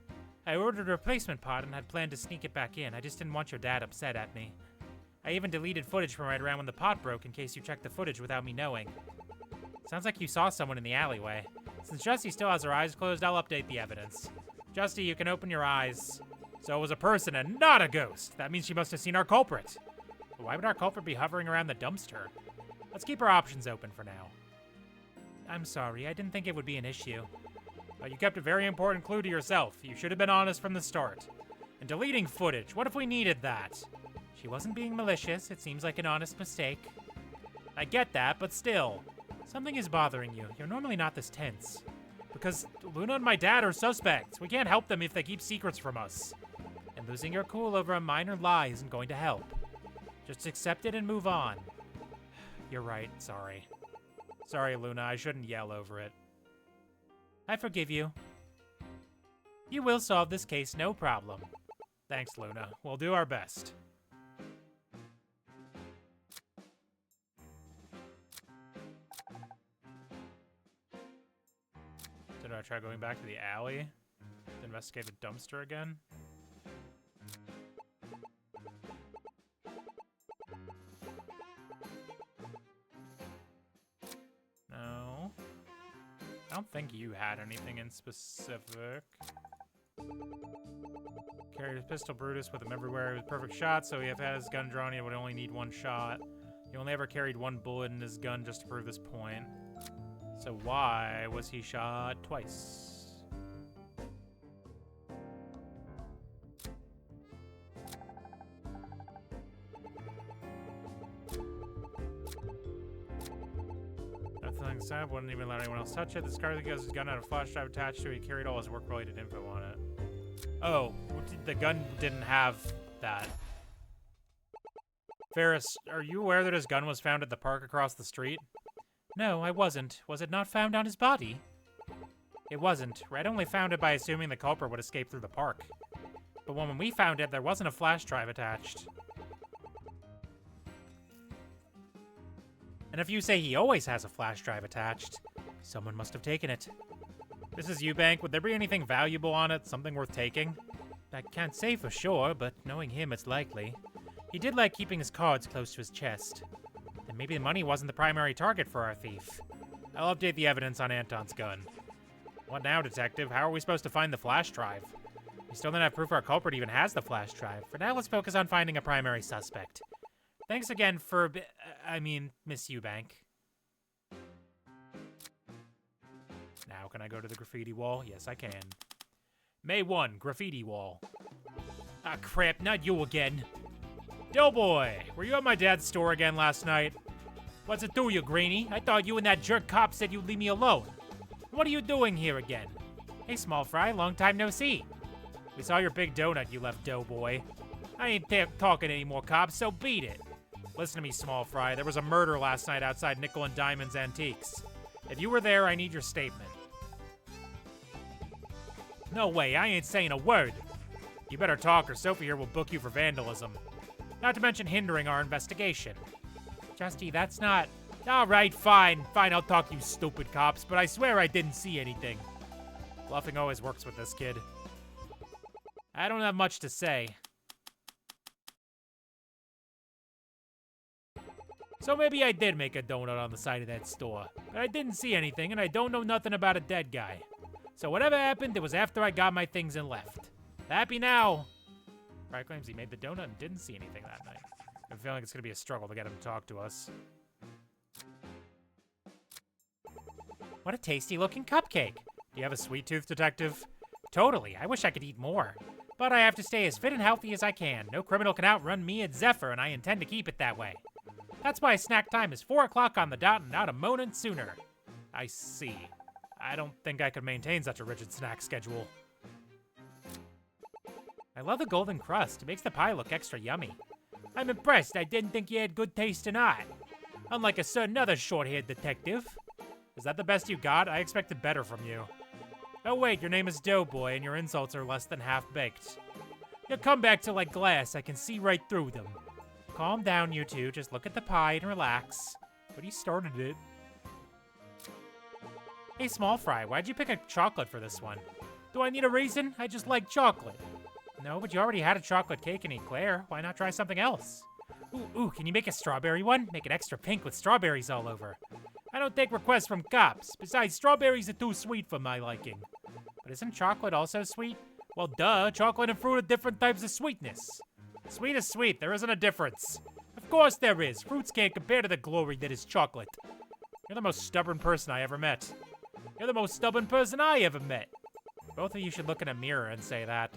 I ordered a replacement pot and had planned to sneak it back in. I just didn't want your dad upset at me. I even deleted footage from right around when the pot broke in case you checked the footage without me knowing. Sounds like you saw someone in the alleyway. Since Justy still has her eyes closed, I'll update the evidence. Justy, you can open your eyes. So it was a person and not a ghost. That means she must have seen our culprit. But why would our culprit be hovering around the dumpster? Let's keep our options open for now. I'm sorry, I didn't think it would be an issue. But you kept a very important clue to yourself. You should have been honest from the start. And deleting footage, what if we needed that? She wasn't being malicious, it seems like an honest mistake. I get that, but still. Something is bothering you. You're normally not this tense. Because Luna and my dad are suspects. We can't help them if they keep secrets from us. And losing your cool over a minor lie isn't going to help. Just accept it and move on. You're right, sorry. Sorry, Luna, I shouldn't yell over it. I forgive you. You will solve this case, no problem. Thanks, Luna. We'll do our best. Did I try going back to the alley to investigate the dumpster again? No. I don't think you had anything in specific. Carried his pistol Brutus with him everywhere. It was a perfect shot, so he had his gun drawn. He would only need one shot. He only ever carried one bullet in his gun just to prove this point. So why was he shot twice? Nothing said, wouldn't even let anyone else touch it. This car that goes his gun had a flash drive attached to it. He carried all his work-related info on it. Oh, the gun didn't have that. Ferris, are you aware that his gun was found at the park across the street? No, I wasn't. Was it not found on his body? It wasn't. Red only found it by assuming the culprit would escape through the park. But when we found it, there wasn't a flash drive attached. And if you say he always has a flash drive attached, someone must have taken it. This is Eubank. Would there be anything valuable on it? Something worth taking? I can't say for sure, but knowing him, it's likely. He did like keeping his cards close to his chest. Then maybe the money wasn't the primary target for our thief. I'll update the evidence on Anton's gun. What now, Detective? How are we supposed to find the flash drive? We still don't have proof our culprit even has the flash drive. For now, let's focus on finding a primary suspect. Thanks again for, Miss Eubank. Now, can I go to the graffiti wall? Yes, I can. May 1, graffiti wall. Ah, crap, not you again. Doughboy, were you at my dad's store again last night? What's it do, you greenie? I thought you and that jerk cop said you'd leave me alone. What are you doing here again? Hey, small fry, long time no see. We saw your big donut you left, Doughboy. I ain't talking anymore, cops, so beat it. Listen to me, small fry. There was a murder last night outside Nickel and Diamond's Antiques. If you were there, I need your statement. No way, I ain't saying a word. You better talk or Sophie here will book you for vandalism. Not to mention hindering our investigation. Justy, that's not... Alright, fine. Fine, I'll talk, you stupid cops, but I swear I didn't see anything. Bluffing always works with this kid. I don't have much to say. So maybe I did make a donut on the side of that store, but I didn't see anything, and I don't know nothing about a dead guy. So whatever happened, it was after I got my things and left. Happy now. Fry claims he made the donut and didn't see anything that night. I'm feeling it's gonna be a struggle to get him to talk to us. What a tasty looking cupcake. Do you have a sweet tooth, Detective? Totally, I wish I could eat more. But I have to stay as fit and healthy as I can. No criminal can outrun me at Zephyr, and I intend to keep it that way. That's why snack time is 4 o'clock on the dot and not a moment sooner. I see. I don't think I could maintain such a rigid snack schedule. I love the golden crust. It makes the pie look extra yummy. I'm impressed. I didn't think you had good taste in art. Unlike a certain other short-haired detective. Is that the best you got? I expected better from you. Oh wait, your name is Doughboy and your insults are less than half-baked. Your comebacks are like glass. I can see right through them. Calm down, you two. Just look at the pie and relax. But he started it. Hey, Small Fry, why'd you pick a chocolate for this one? Do I need a reason? I just like chocolate. No, but you already had a chocolate cake and eclair. Why not try something else? Ooh, can you make a strawberry one? Make it extra pink with strawberries all over. I don't take requests from cops. Besides, strawberries are too sweet for my liking. But isn't chocolate also sweet? Well, duh, chocolate and fruit are different types of sweetness. Sweet is sweet, there isn't a difference. Of course there is. Fruits can't compare to the glory that is chocolate. You're the most stubborn person I ever met. You're the most stubborn person I ever met. Both of you should look in a mirror and say that.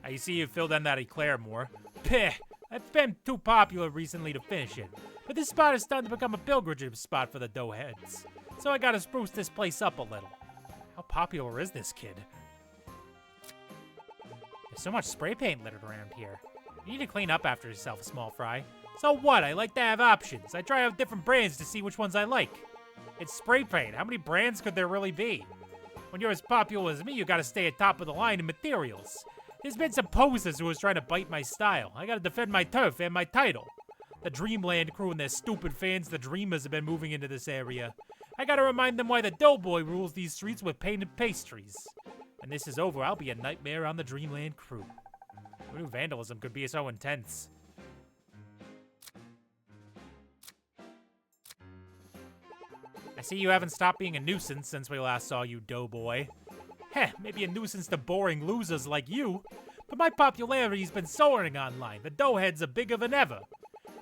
I see you filled in that eclair more. Peh, I've been too popular recently to finish it. But this spot is starting to become a pilgrimage spot for the doughheads. So I gotta spruce this place up a little. How popular is this kid? There's so much spray paint littered around here. You need to clean up after yourself, small fry. So what? I like to have options. I try out different brands to see which ones I like. It's spray paint. How many brands could there really be? When you're as popular as me, you gotta stay at top of the line in materials. There's been some posers who was trying to bite my style. I gotta defend my turf and my title. The Dreamland crew and their stupid fans, the Dreamers, have been moving into this area. I gotta remind them why the Doughboy rules these streets with painted pastries. When this is over, I'll be a nightmare on the Dreamland crew. Who knew vandalism could be so intense? I see you haven't stopped being a nuisance since we last saw you, Doughboy. Heh, maybe a nuisance to boring losers like you, but my popularity's been soaring online. The doughheads are bigger than ever.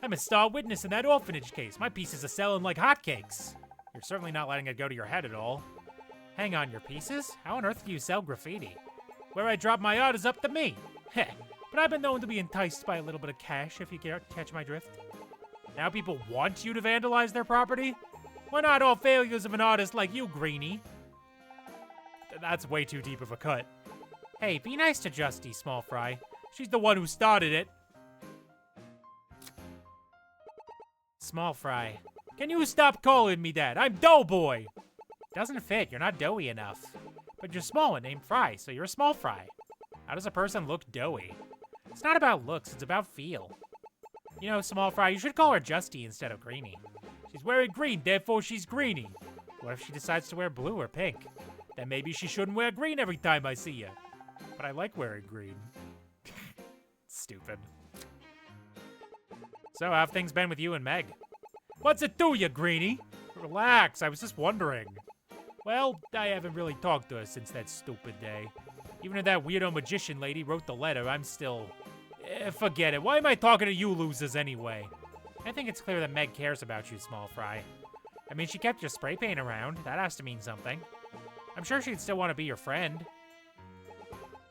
I'm a star witness in that orphanage case. My pieces are selling like hotcakes. You're certainly not letting it go to your head at all. Hang on, your pieces? How on earth do you sell graffiti? Where I drop my art is up to me. Heh, but I've been known to be enticed by a little bit of cash, if you catch my drift. Now people want you to vandalize their property? We're not all failures of an artist like you, Greenie. That's way too deep of a cut. Hey, be nice to Justy, small fry. She's the one who started it. Small fry. Can you stop calling me that? I'm Doughboy! Doesn't fit, you're not doughy enough. But you're small and named Fry, so you're a small fry. How does a person look doughy? It's not about looks, it's about feel. You know, small fry, you should call her Justy instead of Greenie. She's wearing green, therefore she's Greenie. What if she decides to wear blue or pink? Then maybe she shouldn't wear green every time I see you. But I like wearing green. Stupid. So, how've things been with you and Meg? What's it to you, Greenie? Relax, I was just wondering. Well, I haven't really talked to her since that stupid day. Even if that weirdo magician lady wrote the letter, I'm still... forget it. Why am I talking to you losers anyway? I think it's clear that Meg cares about you, small fry. I mean, she kept your spray paint around. That has to mean something. I'm sure she'd still want to be your friend.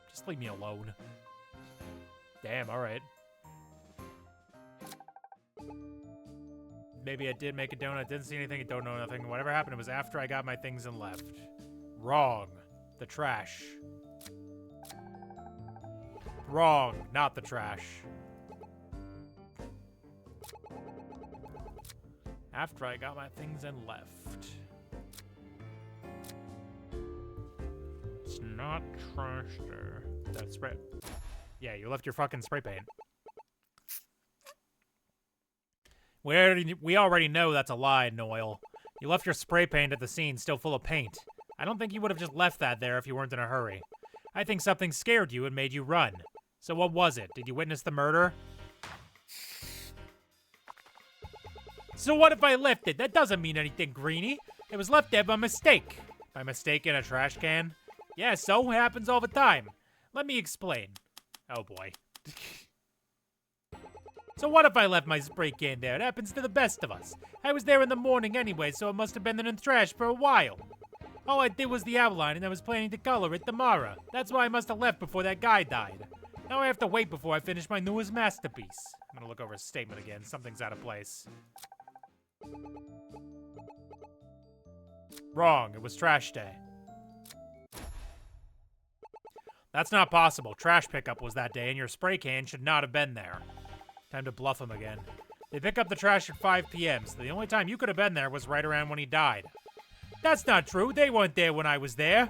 Just leave me alone. Damn, alright. Maybe I did make a donut, didn't see anything, don't know nothing. Whatever happened, it was after I got my things and left. Wrong. The trash. Wrong, not the trash. After I got my things and left. It's not trash there. That's right. Yeah, you left your fucking spray paint. We already know that's a lie, Noel. You left your spray paint at the scene still full of paint. I don't think you would have just left that there if you weren't in a hurry. I think something scared you and made you run. So what was it? Did you witness the murder? So what if I left it? That doesn't mean anything, Greenie. It was left there by mistake. By mistake in a trash can? Yeah, so it happens all the time. Let me explain. Oh boy. So what if I left my spray can there? It happens to the best of us. I was there in the morning anyway, so it must have been in the trash for a while. All I did was the outline, and I was planning to color it tomorrow. That's why I must have left before that guy died. Now I have to wait before I finish my newest masterpiece. I'm gonna look over his statement again. Something's out of place. Wrong. It was trash day. That's not possible. Trash pickup was that day, and your spray can should not have been there. Time to bluff him again. They pick up the trash at 5 p.m., so the only time you could have been there was right around when he died. That's not true. They weren't there when I was there.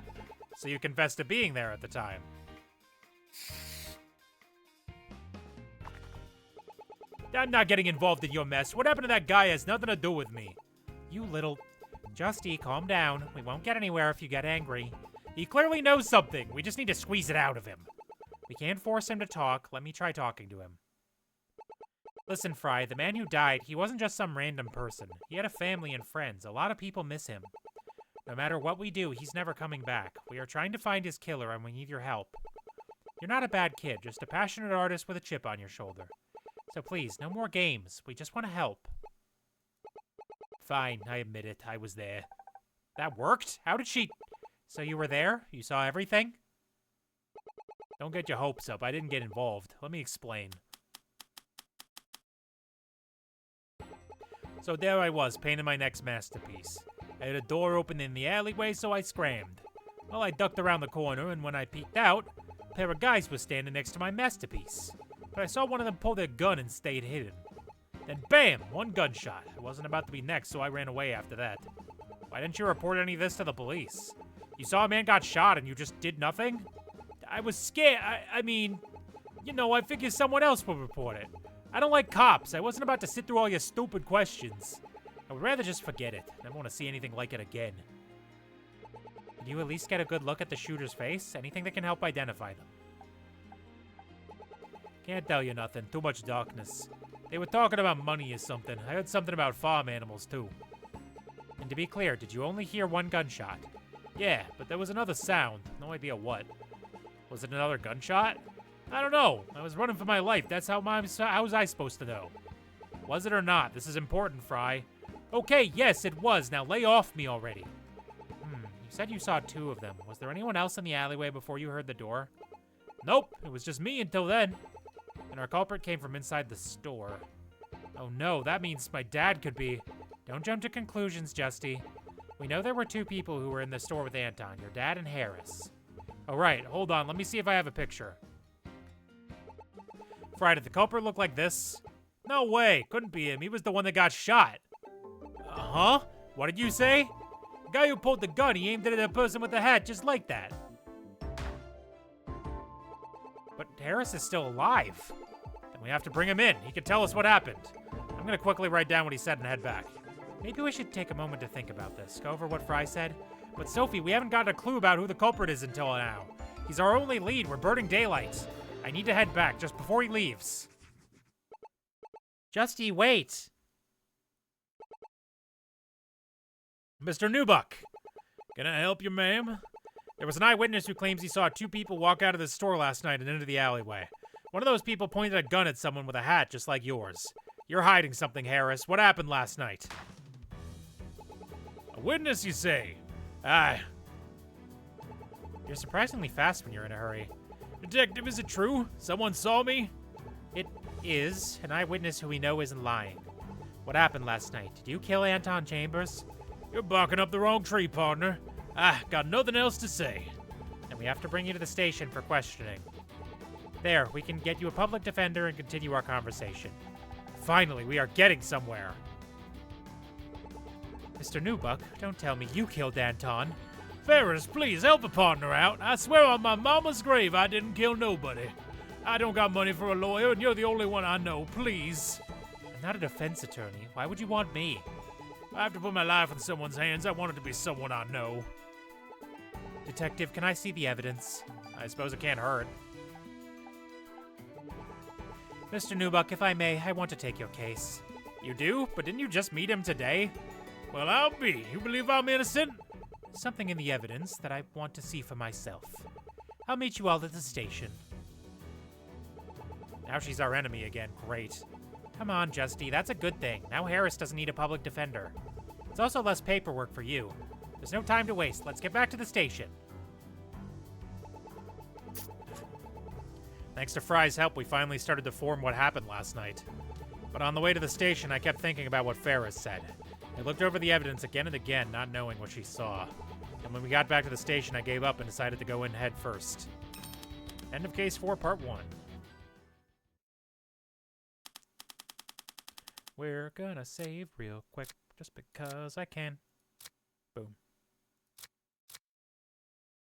So you confessed to being there at the time. I'm not getting involved in your mess. What happened to that guy has nothing to do with me. You little... Justy, calm down. We won't get anywhere if you get angry. He clearly knows something. We just need to squeeze it out of him. We can't force him to talk. Let me try talking to him. Listen, Fry, the man who died, he wasn't just some random person. He had a family and friends. A lot of people miss him. No matter what we do, he's never coming back. We are trying to find his killer, and we need your help. You're not a bad kid, just a passionate artist with a chip on your shoulder. So please, no more games. We just want to help. Fine, I admit it. I was there. That worked? How did she... So you were there? You saw everything? Don't get your hopes up. I didn't get involved. Let me explain. So there I was, painting my next masterpiece. I had a door open in the alleyway, so I scrammed. Well, I ducked around the corner, and when I peeked out, a pair of guys were standing next to my masterpiece. But I saw one of them pull their gun and stayed hidden. Then bam! One gunshot. I wasn't about to be next, so I ran away after that. Why didn't you report any of this to the police? You saw a man got shot and you just did nothing? I was scared. I mean, you know, I figured someone else would report it. I don't like cops. I wasn't about to sit through all your stupid questions. I would rather just forget it. I never want to see anything like it again. Did you at least get a good look at the shooter's face? Anything that can help identify them? Can't tell you nothing. Too much darkness. They were talking about money or something. I heard something about farm animals, too. And to be clear, did you only hear one gunshot? Yeah, but there was another sound. No idea what. Was it another gunshot? I don't know. I was running for my life. That's how was I supposed to know? Was it or not? This is important, Fry. Okay, yes, it was. Now lay off me already. You said you saw two of them. Was there anyone else in the alleyway before you heard the door? Nope, it was just me until then. And our culprit came from inside the store. Oh no, that means my dad could be... Don't jump to conclusions, Justy. We know there were two people who were in the store with Anton, your dad and Harris. Oh right, hold on, let me see if I have a picture. Fry, did the culprit look like this? No way, couldn't be him. He was the one that got shot. Huh? What did you say? The guy who pulled the gun, he aimed it at a person with the hat, just like that. But Harris is still alive. Then we have to bring him in. He can tell us what happened. I'm gonna quickly write down what he said and head back. Maybe we should take a moment to think about this. Go over what Fry said. But Sophie, we haven't gotten a clue about who the culprit is until now. He's our only lead. We're burning daylight. I need to head back just before he leaves. Justy, wait. Mr. Newbuck. Can I help you, ma'am? There was an eyewitness who claims he saw two people walk out of the store last night and into the alleyway. One of those people pointed a gun at someone with a hat just like yours. You're hiding something, Harris. What happened last night? A witness, you say? Aye. You're surprisingly fast when you're in a hurry. Detective, is it true? Someone saw me? It is. An eyewitness who we know isn't lying. What happened last night? Did you kill Anton Chambers? You're barking up the wrong tree, partner. Got nothing else to say. And we have to bring you to the station for questioning. There, we can get you a public defender and continue our conversation. Finally, we are getting somewhere. Mr. Newbuck, don't tell me you killed Anton. Ferris, please help a partner out. I swear on my mama's grave I didn't kill nobody. I don't got money for a lawyer, and you're the only one I know, please. I'm not a defense attorney. Why would you want me? If I have to put my life in someone's hands, I want it to be someone I know. Detective, can I see the evidence? I suppose it can't hurt. Mr. Newbuck, if I may, I want to take your case. You do? But didn't you just meet him today? Well, I'll be. You believe I'm innocent? Something in the evidence that I want to see for myself. I'll meet you all at the station. Now she's our enemy again. Great. Come on, Justy. That's a good thing. Now Harris doesn't need a public defender. It's also less paperwork for you. There's no time to waste. Let's get back to the station. Thanks to Fry's help, we finally started to form what happened last night. But on the way to the station, I kept thinking about what Ferris said. I looked over the evidence again and again, not knowing what she saw. And when we got back to the station, I gave up and decided to go in head first. End of Case 4, Part 1. We're gonna save real quick, just because I can. Boom.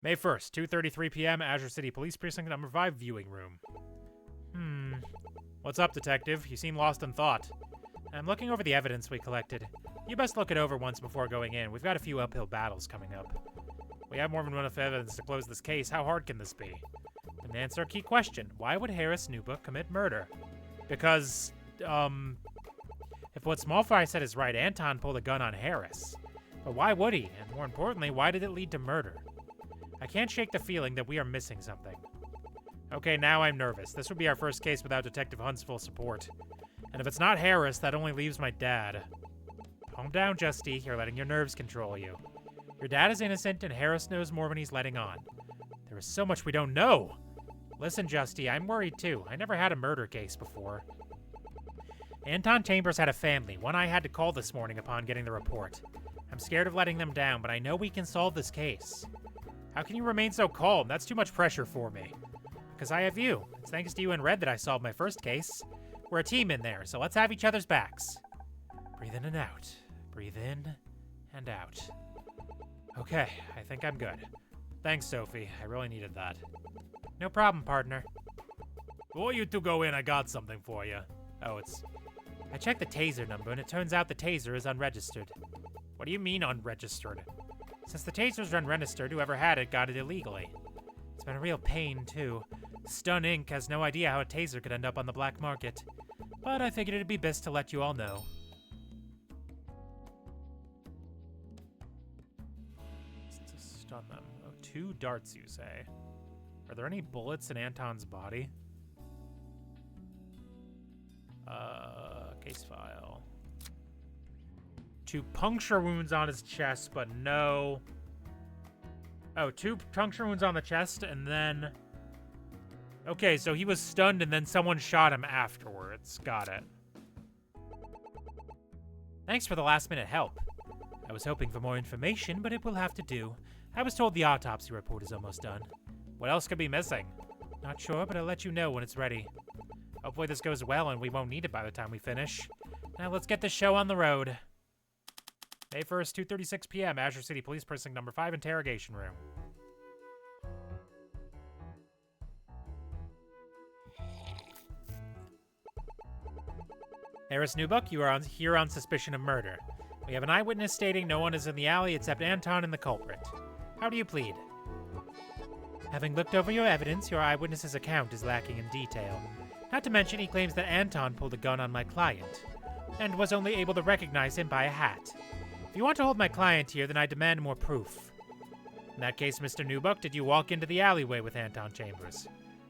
May 1st, 2:33 p.m., Azure City Police Precinct, number 5, viewing room. What's up, detective? You seem lost in thought. I'm looking over the evidence we collected. You best look it over once before going in. We've got a few uphill battles coming up. We have more than enough evidence to close this case. How hard can this be? And answer a key question. Why would Harris Newbuck commit murder? Because, if what Smallfry said is right, Anton pulled a gun on Harris. But why would he? And more importantly, why did it lead to murder? I can't shake the feeling that we are missing something. Okay, now I'm nervous. This would be our first case without Detective Hunt's full support. And if it's not Harris, that only leaves my dad. Calm down, Justy. You're letting your nerves control you. Your dad is innocent, and Harris knows more than he's letting on. There is so much we don't know. Listen, Justy, I'm worried too. I never had a murder case before. Anton Chambers had a family, one I had to call this morning upon getting the report. I'm scared of letting them down, but I know we can solve this case. How can you remain so calm? That's too much pressure for me. Because I have you. It's thanks to you and Red that I solved my first case. We're a team in there, so let's have each other's backs. Breathe in and out. Breathe in and out. Okay, I think I'm good. Thanks, Sophie. I really needed that. No problem, partner. Before you two go in, I got something for you. Oh, I checked the taser number, and it turns out the taser is unregistered. What do you mean unregistered? Since the taser's unregistered, whoever had it got it illegally. It's been a real pain, too. Stun Inc. has no idea how a taser could end up on the black market. But I figured it'd be best to let you all know. To stun them. Oh, 2 darts, you say? Are there any bullets in Anton's body? Case file. 2 puncture wounds on his chest, but no... Oh, 2 puncture wounds on the chest, and then... Okay, so he was stunned, and then someone shot him afterwards. Got it. Thanks for the last-minute help. I was hoping for more information, but it will have to do. I was told the autopsy report is almost done. What else could be missing? Not sure, but I'll let you know when it's ready. Hopefully this goes well and we won't need it by the time we finish. Now let's get this show on the road. May 1st, 2:36 p.m., Azure City Police Precinct Number 5 Interrogation Room. Harris Newbuck, you are here on suspicion of murder. We have an eyewitness stating no one is in the alley except Anton and the culprit. How do you plead? Having looked over your evidence, your eyewitness's account is lacking in detail. Not to mention, he claims that Anton pulled a gun on my client, and was only able to recognize him by a hat. If you want to hold my client here, then I demand more proof. In that case, Mr. Newbuck, did you walk into the alleyway with Anton Chambers?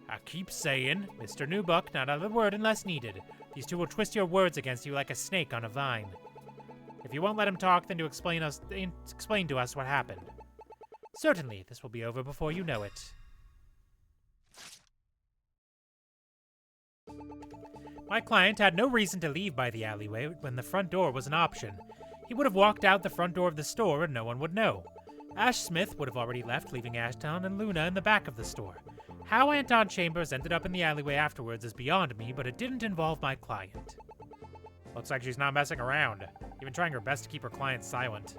I keep saying, Mr. Newbuck, not another word unless needed. These two will twist your words against you like a snake on a vine. If you won't let him talk, then explain to us what happened. Certainly, this will be over before you know it. My client had no reason to leave by the alleyway when the front door was an option. He would have walked out the front door of the store and no one would know. Ash Smith would have already left, leaving Ashton and Luna in the back of the store. How Anton Chambers ended up in the alleyway afterwards is beyond me, but it didn't involve my client. Looks like she's not messing around, even trying her best to keep her client silent.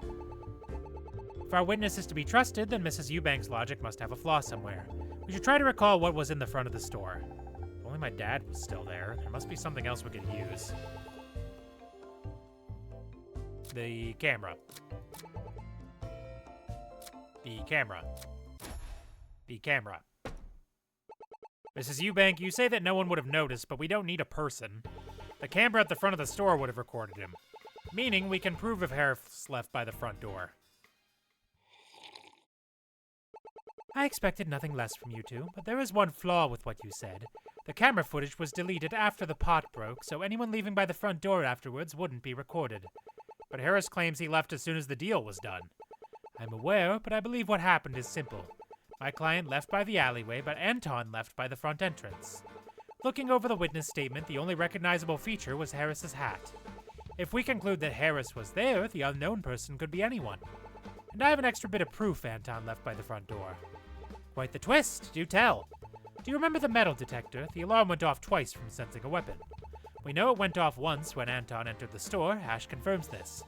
If our witness is to be trusted, then Mrs. Eubank's logic must have a flaw somewhere. We should try to recall what was in the front of the store. If only my dad was still there. There must be something else we could use. The camera. The camera. The camera. Mrs. Eubank, you say that no one would have noticed, but we don't need a person. The camera at the front of the store would have recorded him. Meaning we can prove if Harris left by the front door. I expected nothing less from you two, but there is one flaw with what you said. The camera footage was deleted after the pot broke, so anyone leaving by the front door afterwards wouldn't be recorded. But Harris claims he left as soon as the deal was done. I'm aware, but I believe what happened is simple. My client left by the alleyway, but Anton left by the front entrance. Looking over the witness statement, the only recognizable feature was Harris's hat. If we conclude that Harris was there, the unknown person could be anyone. And I have an extra bit of proof Anton left by the front door. Quite the twist, do tell. Do you remember the metal detector? The alarm went off twice from sensing a weapon. We know it went off once when Anton entered the store. Ash confirms this.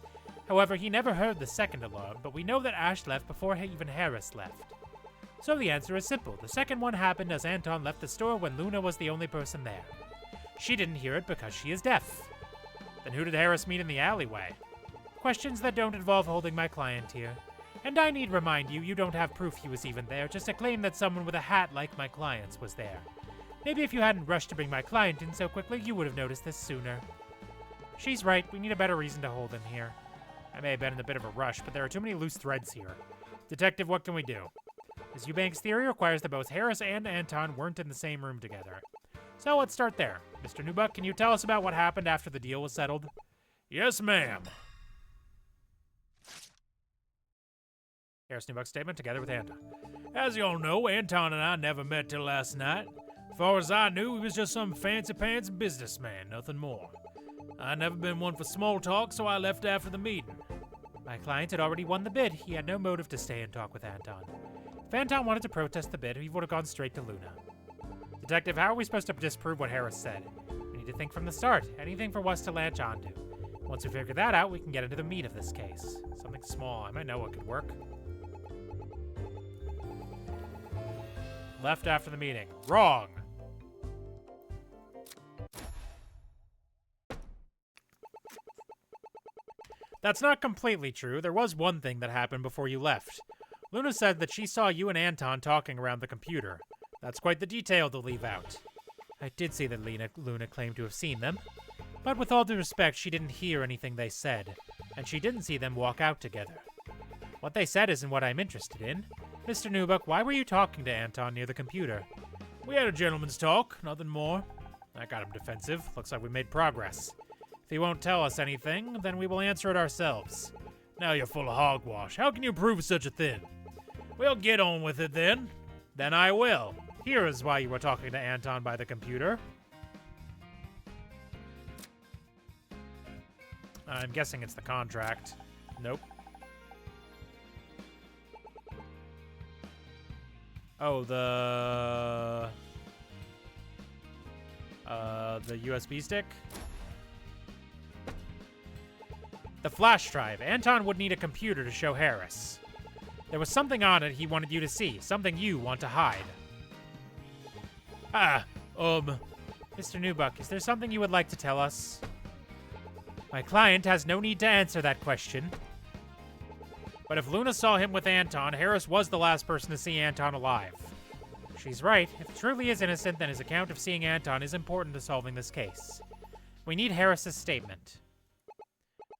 However, he never heard the second alarm, but we know that Ash left before even Harris left. So the answer is simple. The second one happened as Anton left the store when Luna was the only person there. She didn't hear it because she is deaf. Then who did Harris meet in the alleyway? Questions that don't involve holding my client here. And I need remind you, you don't have proof he was even there, just a claim that someone with a hat like my client's was there. Maybe if you hadn't rushed to bring my client in so quickly, you would have noticed this sooner. She's right, we need a better reason to hold him here. I may have been in a bit of a rush, but there are too many loose threads here. Detective, what can we do? Ms. Eubank's theory requires that both Harris and Anton weren't in the same room together. So let's start there. Mr. Newbuck, can you tell us about what happened after the deal was settled? Yes, ma'am. Harris Newbuck's statement together with Anton. As you all know, Anton and I never met till last night. As far as I knew, he was just some fancy-pants businessman, nothing more. I'd never been one for small talk, so I left after the meeting. My client had already won the bid. He had no motive to stay and talk with Anton. If Anton wanted to protest the bid, he would have gone straight to Luna. Detective, how are we supposed to disprove what Harris said? We need to think from the start. Anything for Wes to latch onto. Once we figure that out, we can get into the meat of this case. Something small. I might know what could work. Left after the meeting. Wrong! That's not completely true. There was one thing that happened before you left. Luna said that she saw you and Anton talking around the computer. That's quite the detail to leave out. I did see that Luna claimed to have seen them, but with all due respect, she didn't hear anything they said, and she didn't see them walk out together. What they said isn't what I'm interested in. Mr. Newbuck, why were you talking to Anton near the computer? We had a gentleman's talk, nothing more. That got him defensive. Looks like we made progress. If he won't tell us anything, then we will answer it ourselves. Now you're full of hogwash. How can you prove such a thing? We'll get on with it then. Then I will. Here is why you were talking to Anton by the computer. I'm guessing it's the contract. Nope. Oh, the USB stick? The flash drive. Anton would need a computer to show Harris. There was something on it he wanted you to see, something you want to hide. Mr. Newbuck, is there something you would like to tell us? My client has no need to answer that question. But if Luna saw him with Anton, Harris was the last person to see Anton alive. She's right. If he truly is innocent, then his account of seeing Anton is important to solving this case. We need Harris's statement.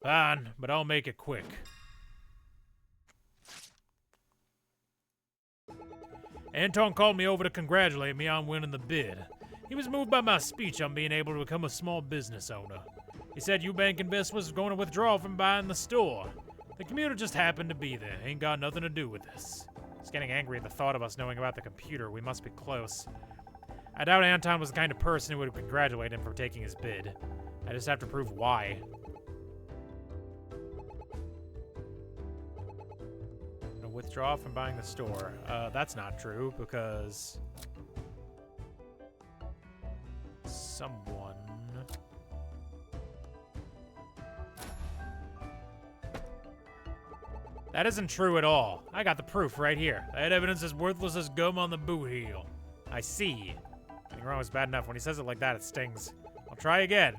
Fine, but I'll make it quick. Anton called me over to congratulate me on winning the bid. He was moved by my speech on being able to become a small business owner. He said Eubank Invest was going to withdraw from buying the store. The computer just happened to be there. Ain't got nothing to do with this. He's getting angry at the thought of us knowing about the computer. We must be close. I doubt Anton was the kind of person who would congratulate him for taking his bid. I just have to prove why. Withdraw from buying the store. That's not true, because someone... That isn't true at all. I got the proof right here. That evidence is worthless as gum on the boot heel. I see. Getting wrong is bad enough. When he says it like that, it stings. I'll try again.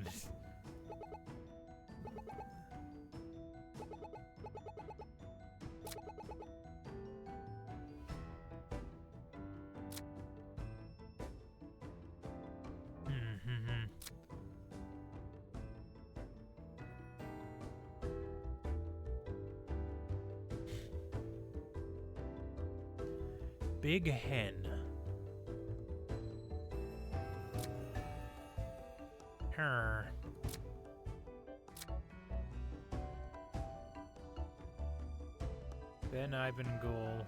Big hen. Her. Ben Ivan Goal.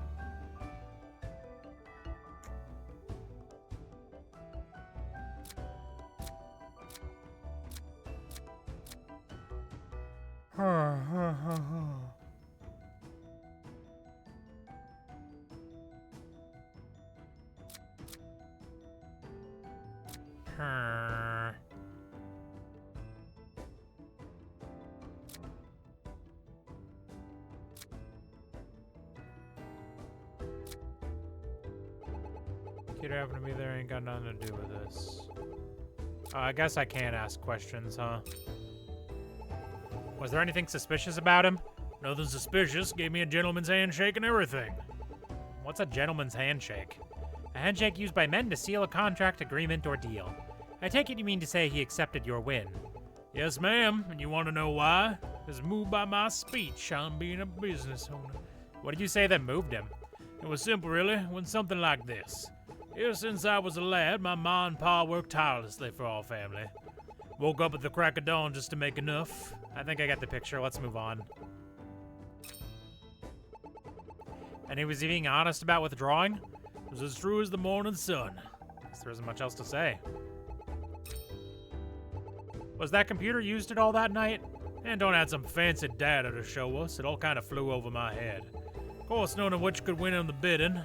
Kid happened to be there, ain't got nothing to do with this. I guess I can't ask questions, huh? Was there anything suspicious about him? Nothing suspicious. Gave me a gentleman's handshake and everything. What's a gentleman's handshake? A handshake used by men to seal a contract, agreement, or deal. I take it you mean to say he accepted your win. Yes, ma'am. And you want to know why? Because moved by my speech on being a business owner. What did you say that moved him? It was simple, really. When something like this. Ever since I was a lad, my ma and pa worked tirelessly for our family. Woke up at the crack of dawn just to make enough. I think I got the picture. Let's move on. And he was being honest about withdrawing? It was as true as the morning sun. Guess there isn't much else to say. Was that computer used at all that night? Anton had some fancy data to show us. It all kind of flew over my head. Of course, none of which could win him the bidding.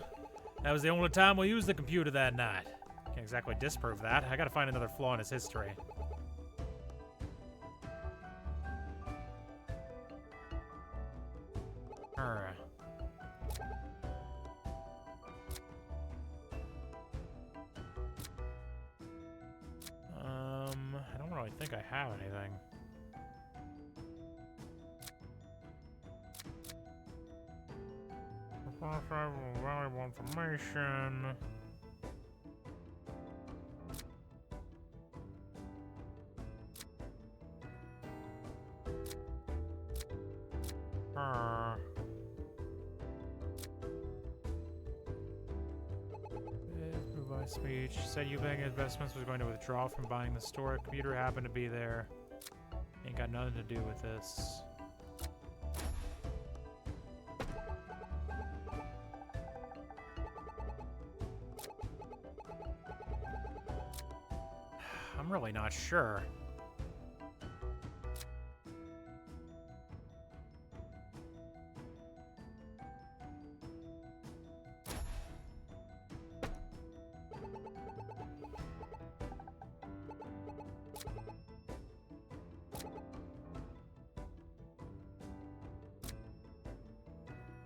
That was the only time we used the computer that night. Can't exactly disprove that. I gotta find another flaw in his history. I don't really think I have anything. Valuable information. Speech said Eubank Investments was going to withdraw from buying the store. Computer happened to be there. Ain't got nothing to do with this. I'm really not sure.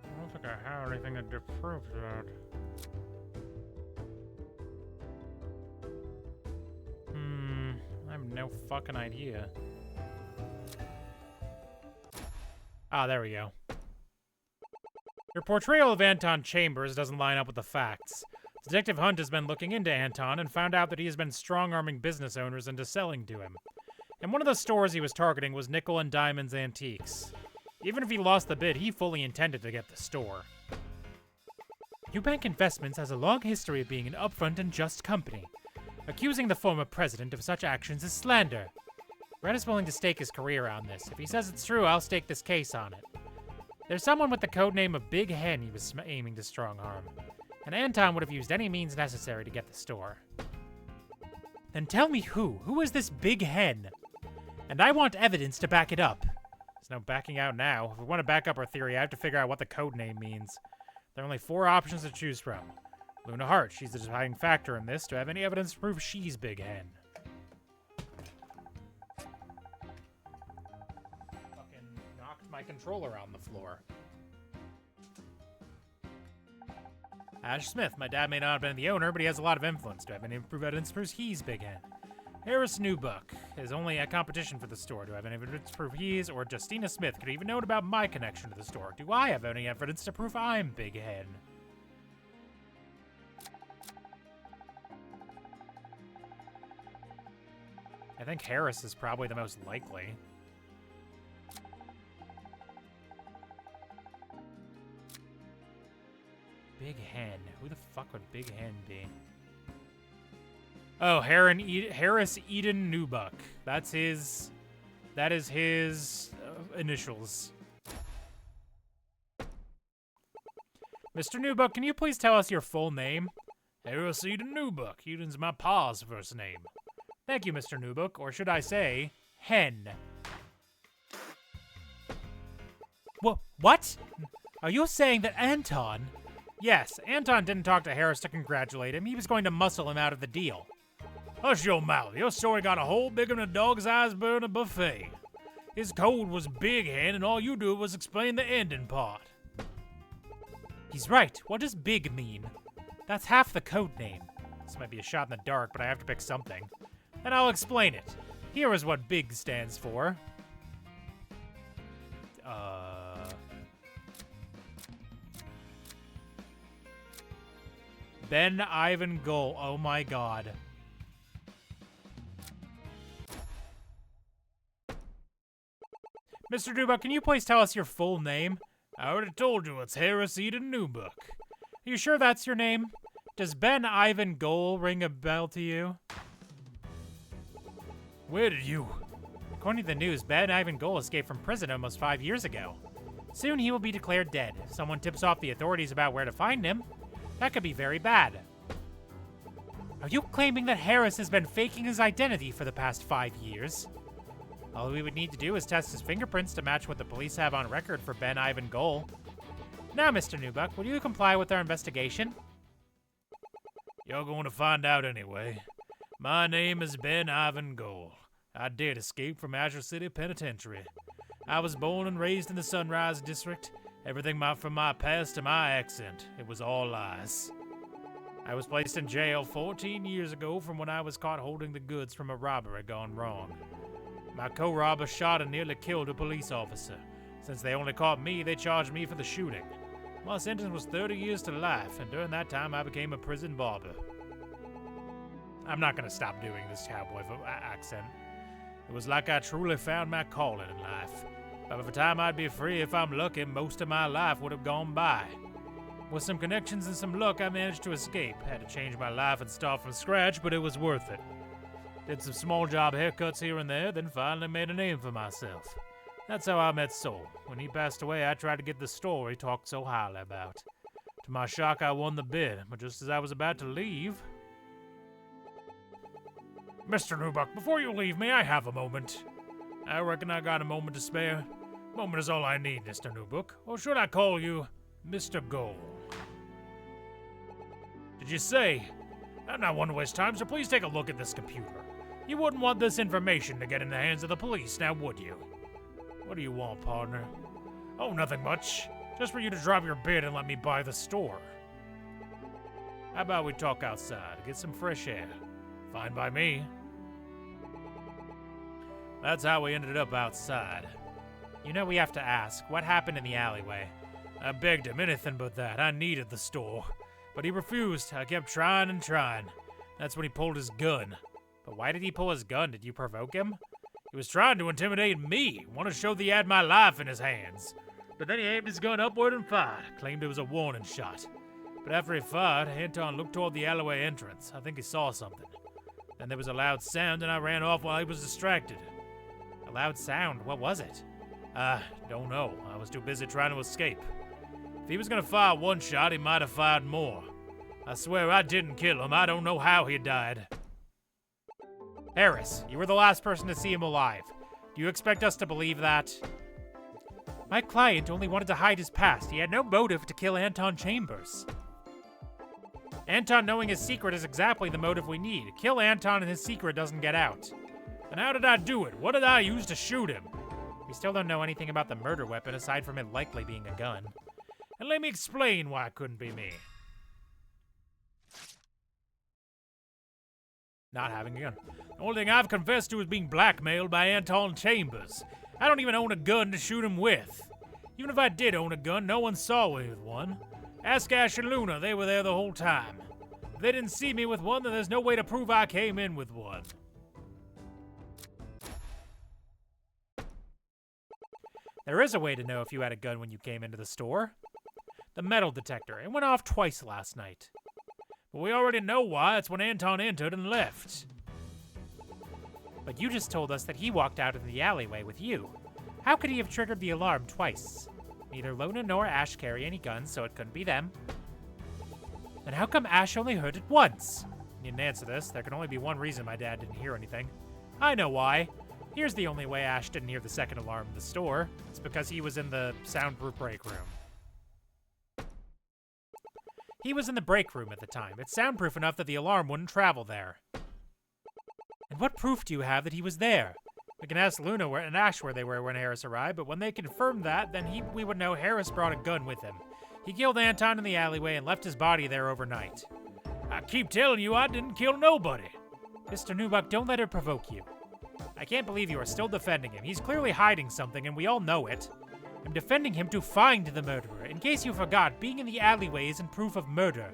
I don't think I have anything to disprove that. I have no fucking idea. Ah, there we go. Your portrayal of Anton Chambers doesn't line up with the facts. Detective Hunt has been looking into Anton and found out that he has been strong-arming business owners into selling to him. And one of the stores he was targeting was Nickel and Diamonds Antiques. Even if he lost the bid, he fully intended to get the store. Eubank Investments has a long history of being an upfront and just company. Accusing the former president of such actions is slander. Red is willing to stake his career on this. If he says it's true, I'll stake this case on it. There's someone with the codename of Big Hen he was aiming to strong-arm, and Anton would have used any means necessary to get the store. Then tell me who? Who is this Big Hen? And I want evidence to back it up. There's no backing out now. If we want to back up our theory, I have to figure out what the codename means. There are only 4 options to choose from. Luna Hart, she's the deciding factor in this. Do I have any evidence to prove she's Big Hen? Fucking knocked my controller on the floor. Ash Smith, my dad may not have been the owner, but he has a lot of influence. Do I have any evidence to prove he's Big Hen? Harris Newbuck is only a competition for the store. Do I have any evidence to prove he's, or Justina Smith could even know about my connection to the store? Do I have any evidence to prove I'm Big Hen? I think Harris is probably the most likely. Big Hen. Who the fuck would Big Hen be? Oh, Harris Eden Newbuck. That is his initials. Mr. Newbuck, can you please tell us your full name? Harris Eden Newbuck. Eden's my pa's first name. Thank you, Mr. Newbuck, or should I say, Hen. What? Are you saying that Anton? Yes, Anton didn't talk to Harris to congratulate him. He was going to muscle him out of the deal. Hush your mouth. Your story got a hole bigger than a dog's eyes burn a buffet. His code was Big Hen, and all you do was explain the ending part. He's right. What does big mean? That's half the code name. This might be a shot in the dark, but I have to pick something. And I'll explain it. Here is what big stands for. Ben Ivan Goal. Oh my god. Mr. Newbuck, can you please tell us your full name? I already told you, it's Harris Eden Newbuck. Are you sure that's your name? Does Ben Ivan Goal ring a bell to you? Where did you? According to the news, Ben Ivan Goal escaped from prison almost 5 years ago. Soon he will be declared dead. If someone tips off the authorities about where to find him, that could be very bad. Are you claiming that Harris has been faking his identity for the past 5 years? All we would need to do is test his fingerprints to match what the police have on record for Ben Ivan Goal. Now, Mr. Newbuck, will you comply with our investigation? You're going to find out anyway. My name is Ben Ivan Goal. I did escape from Azure City Penitentiary. I was born and raised in the Sunrise District. Everything from my past to my accent, it was all lies. I was placed in jail 14 years ago from when I was caught holding the goods from a robbery gone wrong. My co-robber shot and nearly killed a police officer. Since they only caught me, they charged me for the shooting. My sentence was 30 years to life, and during that time I became a prison barber. I'm not gonna stop doing this cowboy accent. It was like I truly found my calling in life. By the time I'd be free, if I'm lucky, most of my life would have gone by. With some connections and some luck, I managed to escape. Had to change my life and start from scratch, but it was worth it. Did some small job haircuts here and there, then finally made a name for myself. That's how I met Soul. When he passed away, I tried to get the store he talked so highly about. To my shock, I won the bid, but just as I was about to leave... Mr. Newbuck, before you leave me, I have a moment. I reckon I got a moment to spare. Moment is all I need, Mr. Newbuck. Or should I call you Mr. Goal? Did you say? I'm not one to waste time, so please take a look at this computer. You wouldn't want this information to get in the hands of the police, now would you? What do you want, partner? Oh, nothing much. Just for you to drop your bid and let me buy the store. How about we talk outside, get some fresh air? Fine by me. That's how we ended up outside. You know we have to ask, what happened in the alleyway? I begged him anything but that. I needed the store. But he refused. I kept trying and trying. That's when he pulled his gun. But why did he pull his gun? Did you provoke him? He was trying to intimidate me. Want to show that he had my life in his hands. But then he aimed his gun upward and fired. Claimed it was a warning shot. But after he fired, Anton looked toward the alleyway entrance. I think he saw something. Then there was a loud sound and I ran off while he was distracted. A loud sound? What was it? Don't know. I was too busy trying to escape. If he was gonna fire one shot, he might have fired more. I swear I didn't kill him. I don't know how he died. Harris, you were the last person to see him alive. Do you expect us to believe that? My client only wanted to hide his past. He had no motive to kill Anton Chambers. Anton knowing his secret is exactly the motive we need. Kill Anton and his secret doesn't get out. Then how did I do it? What did I use to shoot him? We still don't know anything about the murder weapon aside from it likely being a gun. And let me explain why it couldn't be me. Not having a gun. The only thing I've confessed to is being blackmailed by Anton Chambers. I don't even own a gun to shoot him with. Even if I did own a gun, no one saw me with one. Ask Ash and Luna, they were there the whole time. If they didn't see me with one, then there's no way to prove I came in with one. There is a way to know if you had a gun when you came into the store. The metal detector. It went off twice last night. But we already know why. It's when Anton entered and left. But you just told us that he walked out of the alleyway with you. How could he have triggered the alarm twice? Neither Luna nor Ash carry any guns, so it couldn't be them. Then how come Ash only heard it once? You didn't answer this. There can only be one reason my dad didn't hear anything. I know why. Here's the only way Ash didn't hear the second alarm in the store. It's because he was in the soundproof break room. He was in the break room at the time. It's soundproof enough that the alarm wouldn't travel there. And what proof do you have that he was there? We can ask Luna and Ash where they were when Harris arrived, but when they confirmed that, then we would know Harris brought a gun with him. He killed Anton in the alleyway and left his body there overnight. I keep telling you I didn't kill nobody. Mr. Newbuck, don't let her provoke you. I can't believe you are still defending him. He's clearly hiding something, and we all know it. I'm defending him to find the murderer. In case you forgot, being in the alleyway isn't proof of murder.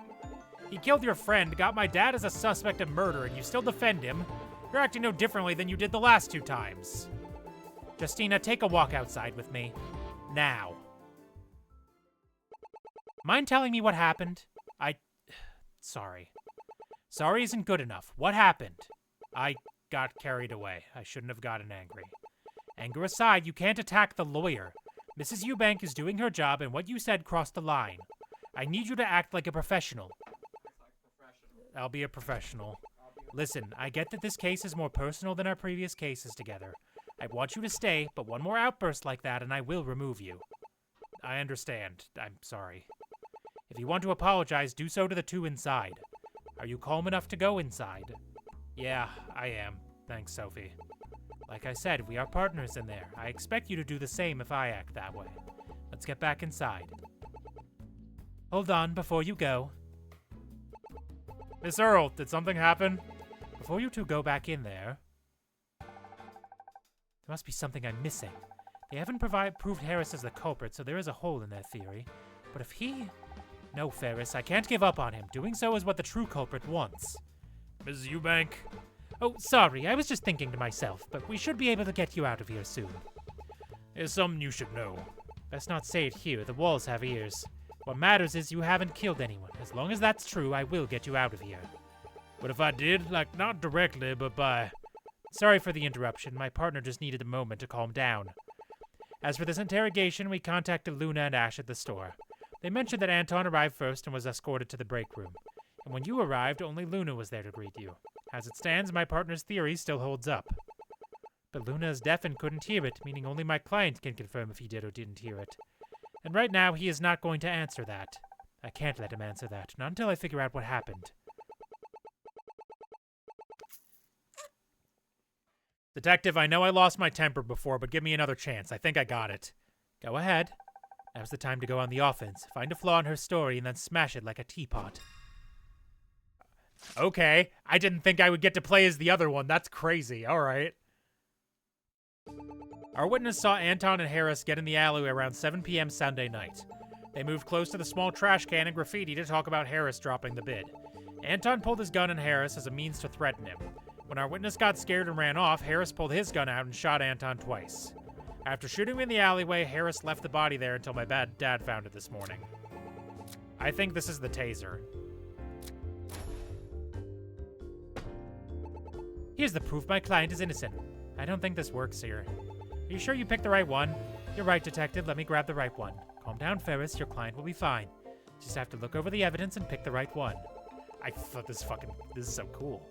He killed your friend, got my dad as a suspect of murder, and you still defend him. You're acting no differently than you did the last 2 times. Justina, take a walk outside with me. Now. Mind telling me what happened? Sorry. Sorry isn't good enough. What happened? I got carried away. I shouldn't have gotten angry. Anger aside, you can't attack the lawyer. Mrs. Eubank is doing her job, and what you said crossed the line. I need you to act like a professional. I'll be a professional. Listen, I get that this case is more personal than our previous cases together. I want you to stay, but one more outburst like that and I will remove you. I understand. I'm sorry. If you want to apologize, do so to the two inside. Are you calm enough to go inside? Yeah, I am. Thanks, Sophie. Like I said, we are partners in there. I expect you to do the same if I act that way. Let's get back inside. Hold on before you go. Miss Earl, did something happen? Before you two go back in there... There must be something I'm missing. They haven't proved Harris as the culprit, so there is a hole in their theory. But if he... No, Ferris, I can't give up on him. Doing so is what the true culprit wants. Mrs. Eubank? Oh, sorry, I was just thinking to myself, but we should be able to get you out of here soon. There's something you should know. Best not say it here, the walls have ears. What matters is you haven't killed anyone. As long as that's true, I will get you out of here. But if I did, like, not directly, but by... Sorry for the interruption. My partner just needed a moment to calm down. As for this interrogation, we contacted Luna and Ash at the store. They mentioned that Anton arrived first and was escorted to the break room. And when you arrived, only Luna was there to greet you. As it stands, my partner's theory still holds up. But Luna is deaf and couldn't hear it, meaning only my client can confirm if he did or didn't hear it. And right now, he is not going to answer that. I can't let him answer that, not until I figure out what happened. Detective, I know I lost my temper before, but give me another chance. I think I got it. Go ahead. Now's the time to go on the offense. Find a flaw in her story and then smash it like a teapot. Okay. I didn't think I would get to play as the other one. That's crazy. All right. Our witness saw Anton and Harris get in the alleyway around 7 p.m. Sunday night. They moved close to the small trash can and graffiti to talk about Harris dropping the bid. Anton pulled his gun on Harris as a means to threaten him. When our witness got scared and ran off, Harris pulled his gun out and shot Anton twice. After shooting him in the alleyway, Harris left the body there until my dad found it this morning. I think this is the taser. Here's the proof my client is innocent. I don't think this works here. Are you sure you picked the right one? You're right, detective. Let me grab the right one. Calm down, Ferris. Your client will be fine. Just have to look over the evidence and pick the right one. I thought this is so cool.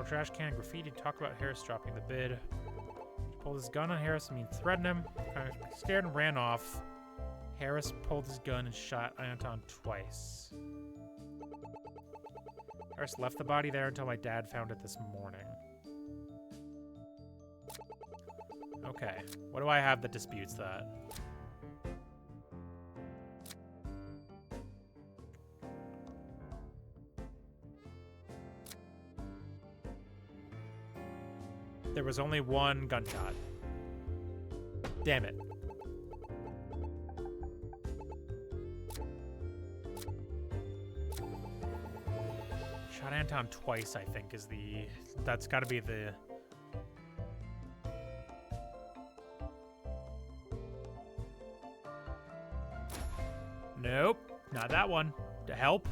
Trash can, graffiti, talk about Harris dropping the bid. Pulled his gun on Harris and threatened him. Scared and ran off. Harris pulled his gun and shot Anton twice. Harris left the body there until my dad found it this morning. Okay, what do I have that disputes that? There was only one gunshot. Damn it. Shot Anton twice, I think, is the... That's gotta be the... Nope, not that one. To help.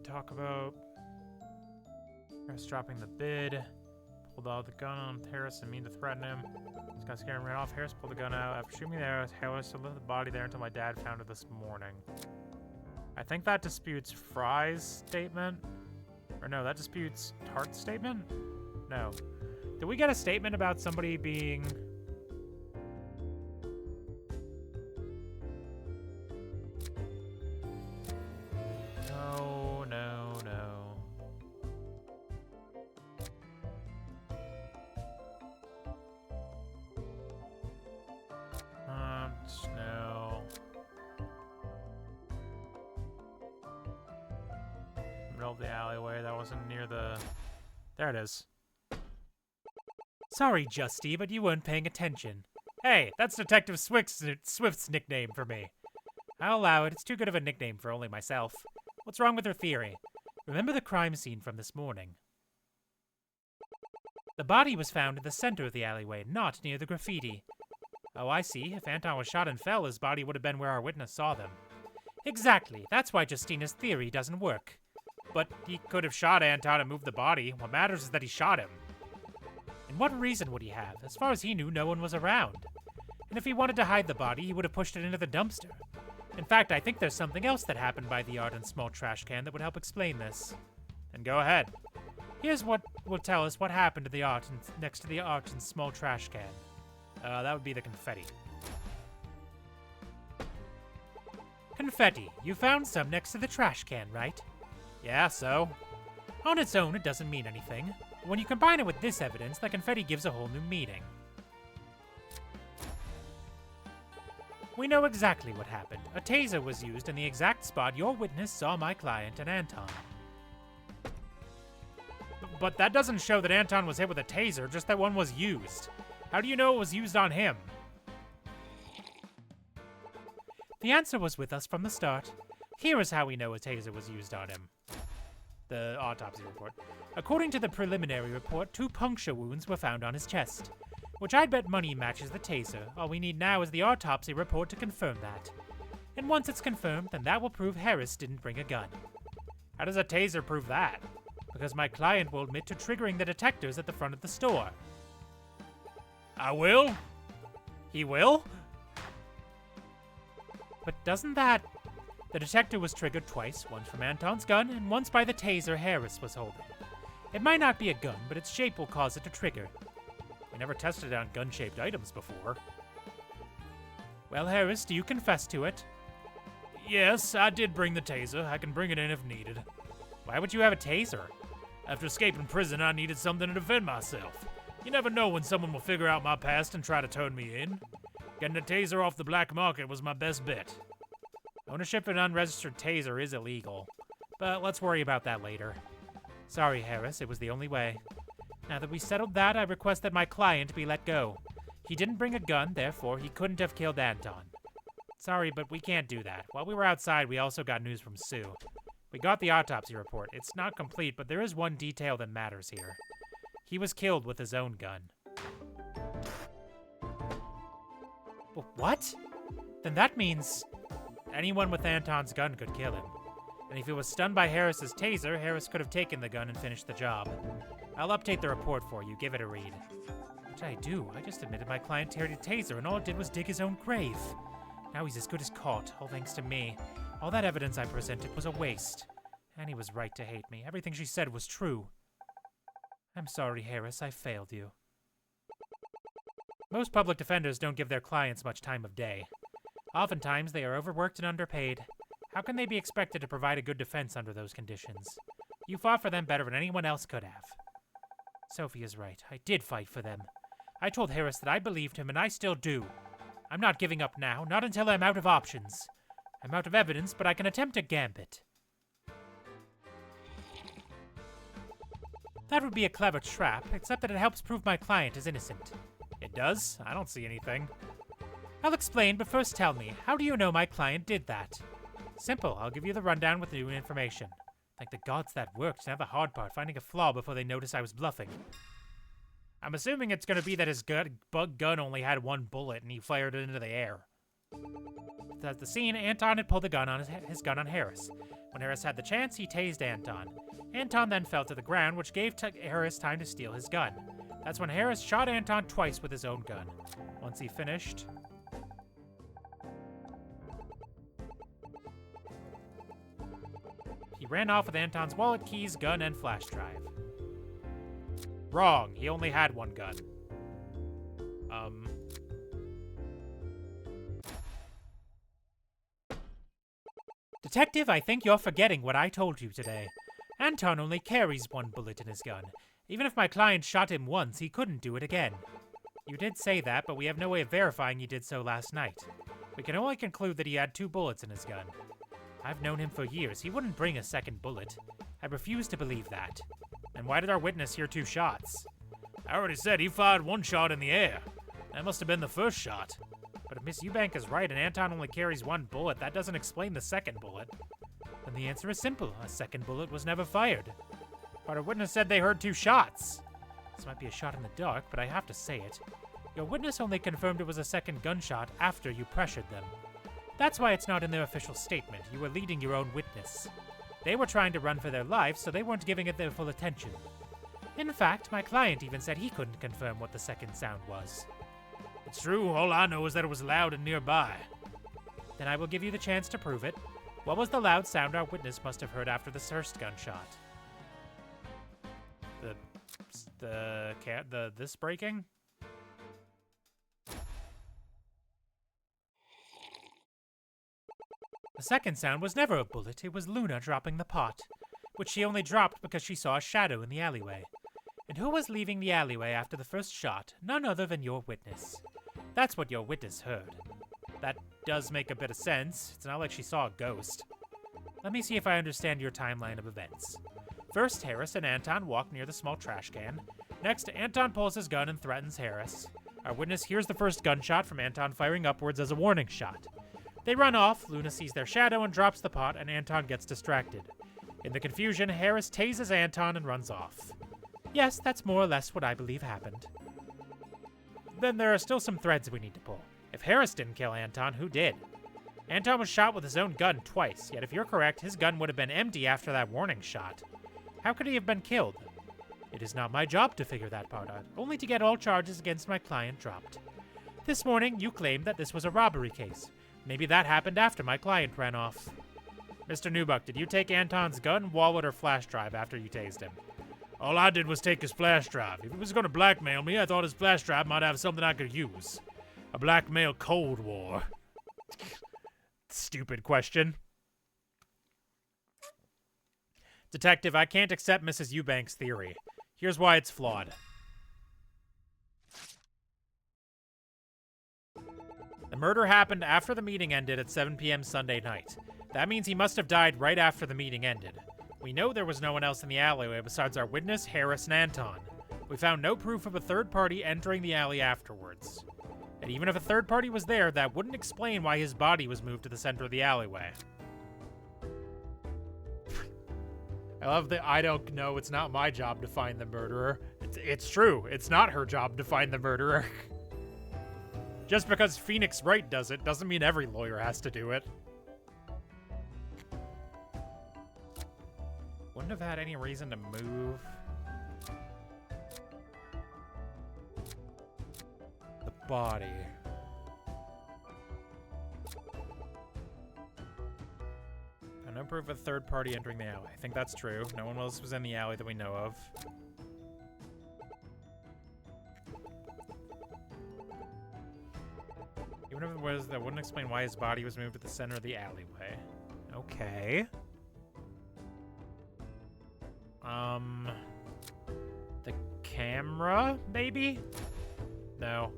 Talk about Harris dropping the bid. Pulled out the gun on Harris and mean to threaten him. Just got scared and ran off. Harris pulled the gun out. After shooting me there, Harris left the body there until my dad found it this morning. I think that disputes Fry's statement. Or no, that disputes Hart's statement? No. Did we get a statement about somebody being... the alleyway that wasn't near the... There it is. Sorry, Justy, but you weren't paying attention. Hey, that's Detective Swift's nickname for me. I'll allow it. It's too good of a nickname for only myself. What's wrong with her theory? Remember the crime scene from this morning? The body was found in the center of the alleyway, not near the graffiti. Oh, I see. If Anton was shot and fell, his body would have been where our witness saw them. Exactly. That's why Justina's theory doesn't work. But he could have shot Anton and moved the body. What matters is that he shot him. And what reason would he have? As far as he knew, no one was around. And if he wanted to hide the body, he would have pushed it into the dumpster. In fact, I think there's something else that happened by the art and small trash can that would help explain this. Then go ahead. Here's what will tell us what happened to the art next to the art and small trash can. That would be the confetti. Confetti. You found some next to the trash can, right? Yeah, so? On its own, it doesn't mean anything. But when you combine it with this evidence, the confetti gives a whole new meaning. We know exactly what happened. A taser was used in the exact spot your witness saw my client and Anton. But that doesn't show that Anton was hit with a taser, just that one was used. How do you know it was used on him? The answer was with us from the start. Here is how we know a taser was used on him. The autopsy report. According to the preliminary report, 2 puncture wounds were found on his chest, which I'd bet money matches the taser. All we need now is the autopsy report to confirm that. And once it's confirmed, then that will prove Harris didn't bring a gun. How does a taser prove that? Because my client will admit to triggering the detectors at the front of the store. I will? He will? But doesn't that... The detector was triggered twice, once from Anton's gun and once by the taser Harris was holding. It might not be a gun, but its shape will cause it to trigger. We never tested it on gun-shaped items before. Well, Harris, do you confess to it? Yes, I did bring the taser. I can bring it in if needed. Why would you have a taser? After escaping prison, I needed something to defend myself. You never know when someone will figure out my past and try to turn me in. Getting a taser off the black market was my best bet. Ownership of an unregistered taser is illegal, but let's worry about that later. Sorry, Harris, it was the only way. Now that we settled that, I request that my client be let go. He didn't bring a gun, therefore he couldn't have killed Anton. Sorry, but we can't do that. While we were outside, we also got news from Sue. We got the autopsy report. It's not complete, but there is one detail that matters here. He was killed with his own gun. What? Then that means anyone with Anton's gun could kill him. And if he was stunned by Harris's taser, Harris could have taken the gun and finished the job. I'll update the report for you. Give it a read. What did I do? I just admitted my client carried a taser, and all it did was dig his own grave. Now he's as good as caught, all thanks to me. All that evidence I presented was a waste. Annie was right to hate me. Everything she said was true. I'm sorry, Harris. I failed you. Most public defenders don't give their clients much time of day. Oftentimes, they are overworked and underpaid. How can they be expected to provide a good defense under those conditions? You fought for them better than anyone else could have. Sophie is right. I did fight for them. I told Harris that I believed him, and I still do. I'm not giving up now, not until I'm out of options. I'm out of evidence, but I can attempt a gambit. That would be a clever trap, except that it helps prove my client is innocent. It does? I don't see anything. I'll explain, but first tell me, how do you know my client did that? Simple, I'll give you the rundown with new information. Thank the gods that worked. Now the hard part, finding a flaw before they notice I was bluffing. I'm assuming it's gonna be that his bug gun only had 1 bullet and he fired it into the air. At the scene, Anton had pulled the gun on his gun on Harris. When Harris had the chance, he tased Anton. Anton then fell to the ground, which gave Harris time to steal his gun. That's when Harris shot Anton twice with his own gun. Once he finished... he ran off with Anton's wallet, keys, gun, and flash drive. Wrong. He only had 1 gun. Detective, I think you're forgetting what I told you today. Anton only carries 1 bullet in his gun. Even if my client shot him once, he couldn't do it again. You did say that, but we have no way of verifying you did so last night. We can only conclude that he had 2 bullets in his gun. I've known him for years. He wouldn't bring a second bullet. I refuse to believe that. And why did our witness hear 2 shots? I already said he fired 1 shot in the air. That must have been the first shot. But if Miss Eubank is right and Anton only carries 1 bullet, that doesn't explain the second bullet. Then the answer is simple. A second bullet was never fired. But our witness said they heard 2 shots. This might be a shot in the dark, but I have to say it. Your witness only confirmed it was a second gunshot after you pressured them. That's why it's not in their official statement. You were leading your own witness. They were trying to run for their lives, so they weren't giving it their full attention. In fact, my client even said he couldn't confirm what the second sound was. It's true, all I know is that it was loud and nearby. Then I will give you the chance to prove it. What was the loud sound our witness must have heard after the first gunshot? This breaking? The second sound was never a bullet, it was Luna dropping the pot, which she only dropped because she saw a shadow in the alleyway. And who was leaving the alleyway after the first shot? None other than your witness. That's what your witness heard. That does make a bit of sense. It's not like she saw a ghost. Let me see if I understand your timeline of events. First, Harris and Anton walk near the small trash can. Next, Anton pulls his gun and threatens Harris. Our witness hears the first gunshot from Anton firing upwards as a warning shot. They run off, Luna sees their shadow and drops the pot, and Anton gets distracted. In the confusion, Harris tases Anton and runs off. Yes, that's more or less what I believe happened. Then there are still some threads we need to pull. If Harris didn't kill Anton, who did? Anton was shot with his own gun twice, yet if you're correct, his gun would have been empty after that warning shot. How could he have been killed? It is not my job to figure that part out, only to get all charges against my client dropped. This morning, you claimed that this was a robbery case. Maybe that happened after my client ran off. Mr. Newbuck, did you take Anton's gun, wallet, or flash drive after you tased him? All I did was take his flash drive. If he was going to blackmail me, I thought his flash drive might have something I could use. A blackmail Cold War. Stupid question. Detective, I can't accept Mrs. Eubank's theory. Here's why it's flawed. The murder happened after the meeting ended at 7 p.m. Sunday night. That means he must have died right after the meeting ended. We know there was no one else in the alleyway besides our witness, Harris, and Anton. We found no proof of a third party entering the alley afterwards. And even if a third party was there, that wouldn't explain why his body was moved to the center of the alleyway. I love that I don't know, it's not my job to find the murderer. It's true, it's not her job to find the murderer. Just because Phoenix Wright does it doesn't mean every lawyer has to do it. Wouldn't have had any reason to move the body. No proof of a third party entering the alley. I think that's true. No one else was in the alley that we know of. Even if it was, that wouldn't explain why his body was moved to the center of the alleyway. Okay. The camera, maybe? No.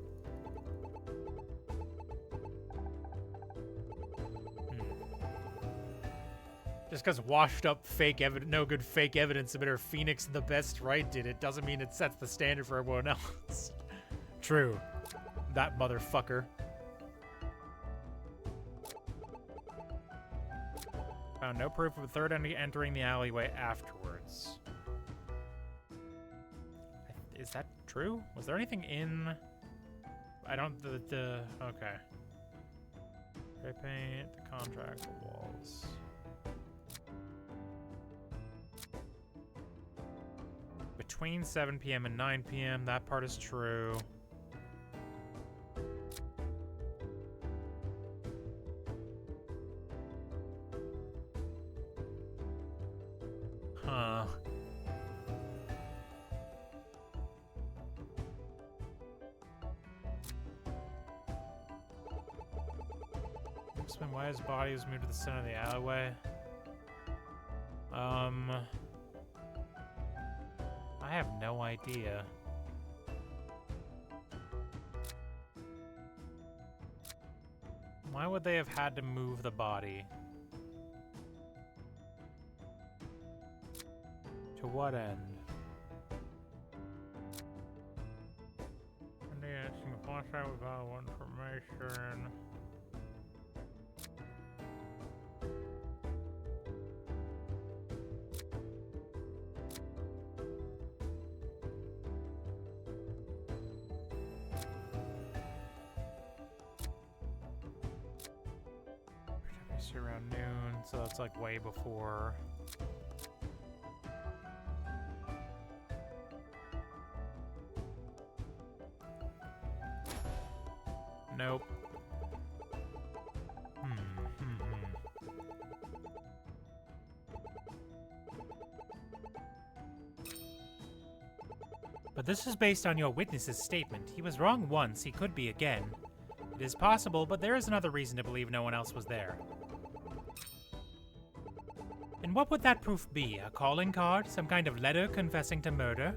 Just because washed up fake evidence, no good fake evidence submitter Phoenix the Best Right did it doesn't mean it sets the standard for everyone else. True. That motherfucker. Found no proof of a third entering the alleyway afterwards. Is that true? Was there anything in... I don't... okay. Spray paint, the contract, the walls. Between 7 p.m. and 9 p.m., that part is true. Huh. Explain why his body was moved to the center of the alleyway. I have no idea. Why would they have had to move the body? To what end? Asking the flashlight with valuable information. Around noon, so that's like way before. Nope. But this is based on your witness's statement. He was wrong once, he could be again. It is possible, but there is another reason to believe no one else was there. And what would that proof be? A calling card? Some kind of letter confessing to murder?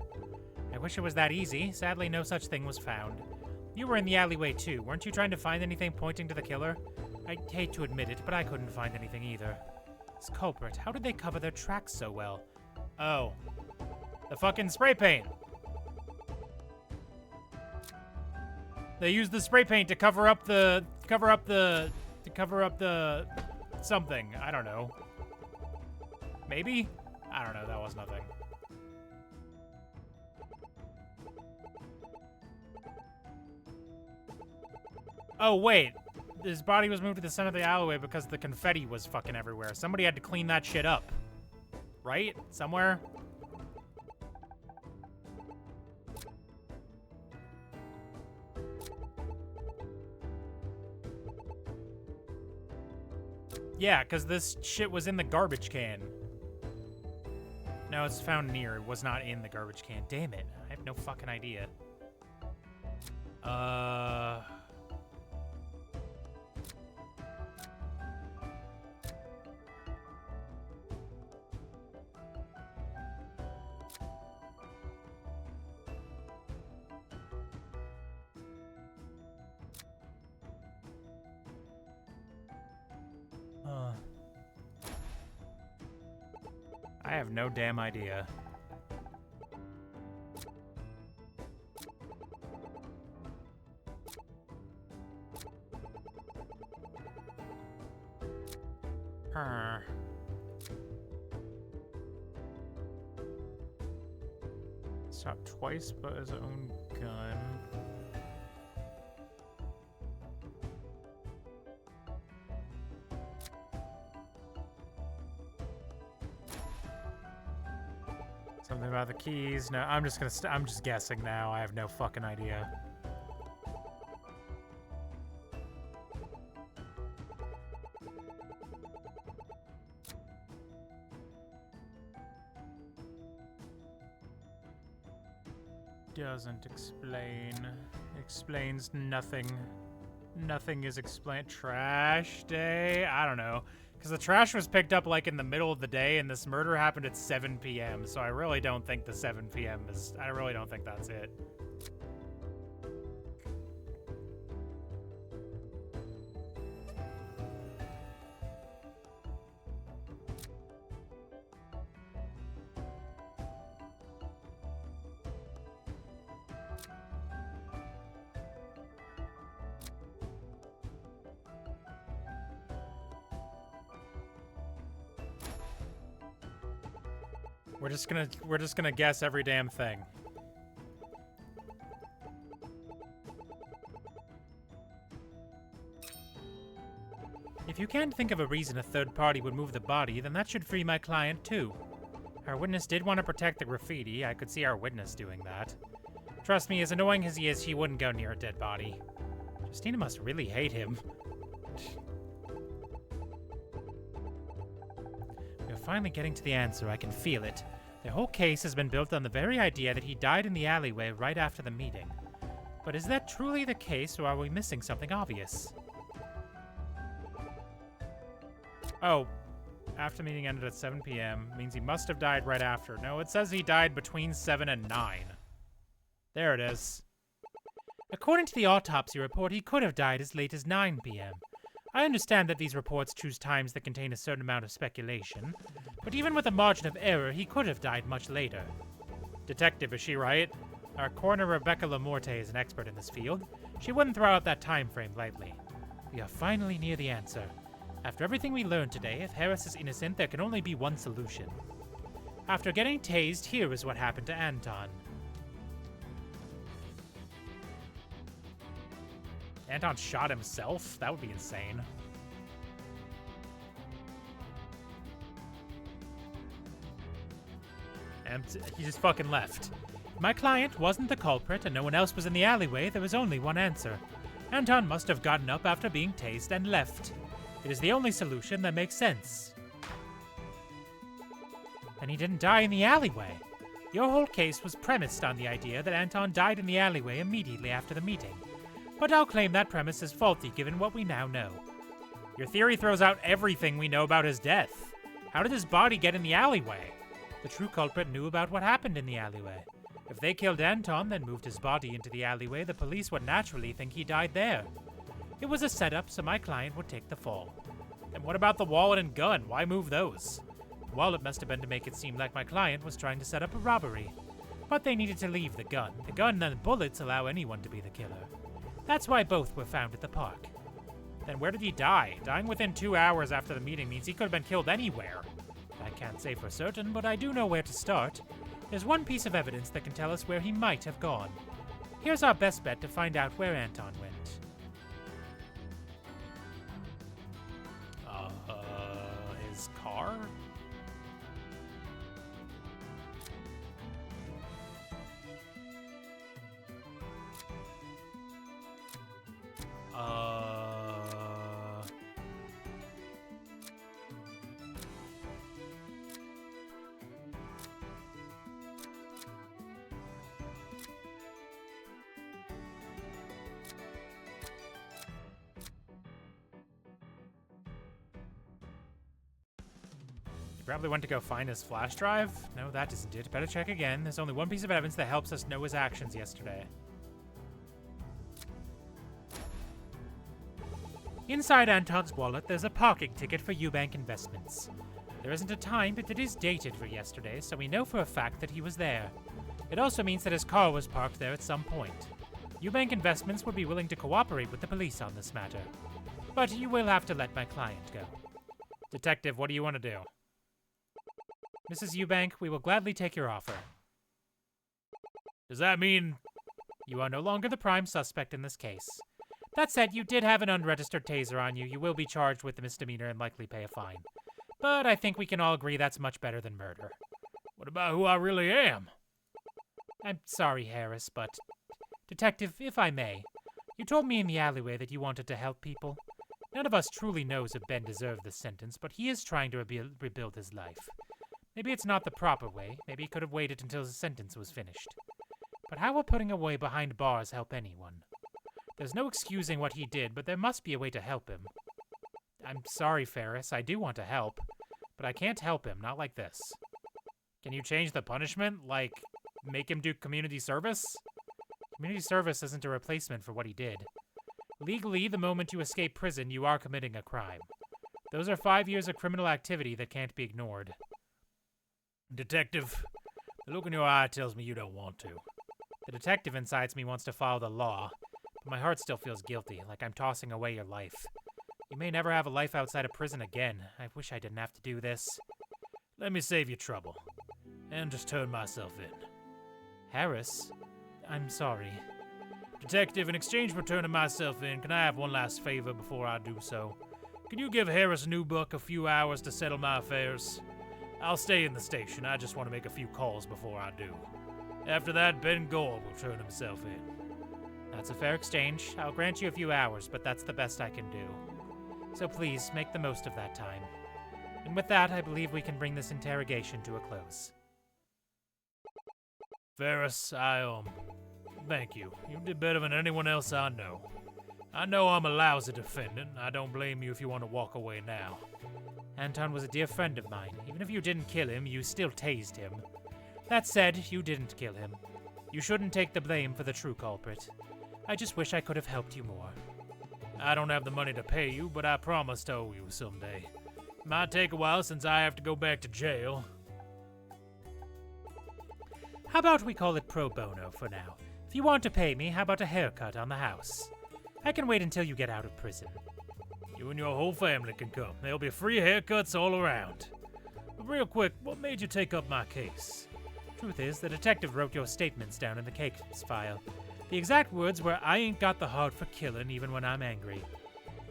I wish it was that easy. Sadly, no such thing was found. You were in the alleyway too. Weren't you trying to find anything pointing to the killer? I hate to admit it, but I couldn't find anything either. This culprit, how did they cover their tracks so well? Oh. The fucking spray paint! They used the spray paint to cover up the something. I don't know. Maybe? I don't know, that was nothing. Oh, wait. His body was moved to the center of the alleyway because the confetti was fucking everywhere. Somebody had to clean that shit up. Right? Somewhere? Yeah, because this shit was in the garbage can. No, it's found near. It was not in the garbage can. Damn it. I have no fucking idea. I have no damn idea. Shot twice by his own gun. Something about the keys. No, I'm just gonna. I'm just guessing now. I have no fucking idea. Doesn't explain. Explains nothing. Nothing is explained. Trash day? I don't know. Because the trash was picked up like in the middle of the day and this murder happened at 7 p.m. So I really don't think the 7 p.m. is... I really don't think that's it. We're just gonna guess every damn thing. If you can't think of a reason a third party would move the body, then that should free my client too. Our witness did want to protect the graffiti. I could see our witness doing that. Trust me, as annoying as he is, he wouldn't go near a dead body. Justina must really hate him. We're finally getting to the answer. I can feel it. The whole case has been built on the very idea that he died in the alleyway right after the meeting. But is that truly the case, or are we missing something obvious? Oh, after the meeting ended at 7 p.m. means he must have died right after. No, it says he died between 7 and 9. There it is. According to the autopsy report, he could have died as late as 9 p.m. I understand that these reports choose times that contain a certain amount of speculation, but even with a margin of error, he could have died much later. Detective, is she right? Our coroner Rebecca Lamorte is an expert in this field. She wouldn't throw out that time frame lightly. We are finally near the answer. After everything we learned today, if Harris is innocent, there can only be one solution. After getting tased, here is what happened to Anton. Anton shot himself? That would be insane. And he just fucking left. My client wasn't the culprit and no one else was in the alleyway. There was only one answer. Anton must have gotten up after being tased and left. It is the only solution that makes sense. And he didn't die in the alleyway. Your whole case was premised on the idea that Anton died in the alleyway immediately after the meeting. But I'll claim that premise is faulty given what we now know. Your theory throws out everything we know about his death. How did his body get in the alleyway? The true culprit knew about what happened in the alleyway. If they killed Anton, then moved his body into the alleyway, the police would naturally think he died there. It was a setup so my client would take the fall. And what about the wallet and gun? Why move those? The wallet must have been to make it seem like my client was trying to set up a robbery. But they needed to leave the gun. The gun and the bullets allow anyone to be the killer. That's why both were found at the park. Then where did he die? Dying within 2 hours after the meeting means he could have been killed anywhere. I can't say for certain, but I do know where to start. There's one piece of evidence that can tell us where he might have gone. Here's our best bet to find out where Anton went. His car? He probably went to go find his flash drive? No, that isn't it. Better check again. There's only one piece of evidence that helps us know his actions yesterday. Inside Anton's wallet, there's a parking ticket for Eubank Investments. There isn't a time, but it is dated for yesterday, so we know for a fact that he was there. It also means that his car was parked there at some point. Eubank Investments would be willing to cooperate with the police on this matter. But you will have to let my client go. Detective, what do you want to do? Mrs. Eubank, we will gladly take your offer. Does that mean you are no longer the prime suspect in this case? That said, you did have an unregistered taser on you. You will be charged with a misdemeanor and likely pay a fine. But I think we can all agree that's much better than murder. What about who I really am? I'm sorry, Harris, but... Detective, if I may, you told me in the alleyway that you wanted to help people. None of us truly knows if Ben deserved this sentence, but he is trying to rebuild his life. Maybe it's not the proper way. Maybe he could have waited until his sentence was finished. But how will putting away behind bars help anyone? There's no excusing what he did, but there must be a way to help him. I'm sorry, Ferris. I do want to help, but I can't help him, not like this. Can you change the punishment? Like, make him do community service? Community service isn't a replacement for what he did. Legally, the moment you escape prison, you are committing a crime. Those are 5 years of criminal activity that can't be ignored. Detective, the look in your eye tells me you don't want to. The detective inside me wants to follow the law, but my heart still feels guilty, like I'm tossing away your life. You may never have a life outside of prison again. I wish I didn't have to do this. Let me save you trouble, and just turn myself in. Harris, I'm sorry. Detective, in exchange for turning myself in, can I have one last favor before I do so? Can you give Harris Newbuck a few hours to settle my affairs? I'll stay in the station. I just want to make a few calls before I do. After that, Ben Gore will turn himself in. That's a fair exchange. I'll grant you a few hours, but that's the best I can do. So please, make the most of that time. And with that, I believe we can bring this interrogation to a close. Ferris, thank you. You did better than anyone else I know. I know I'm a lousy defendant. I don't blame you if you want to walk away now. Anton was a dear friend of mine. Even if you didn't kill him, you still tased him. That said, you didn't kill him. You shouldn't take the blame for the true culprit. I just wish I could have helped you more. I don't have the money to pay you, but I promise to owe you someday. It might take a while since I have to go back to jail. How about we call it pro bono for now? If you want to pay me, how about a haircut on the house? I can wait until you get out of prison. You and your whole family can come. There'll be free haircuts all around. But real quick, what made you take up my case? Truth is, the detective wrote your statements down in the case file. The exact words were, I ain't got the heart for killing even when I'm angry.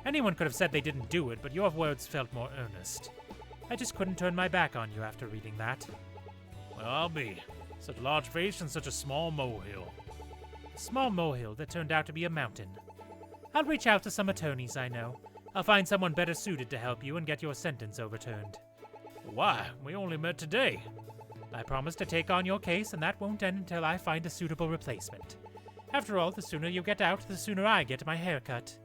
Anyone could have said they didn't do it, but your words felt more earnest. I just couldn't turn my back on you after reading that. Well, I'll be. Such a large face and such a small molehill. A small molehill that turned out to be a mountain. I'll reach out to some attorneys I know. I'll find someone better suited to help you and get your sentence overturned. Why? We only met today. I promise to take on your case, and that won't end until I find a suitable replacement. After all, the sooner you get out, the sooner I get my hair cut.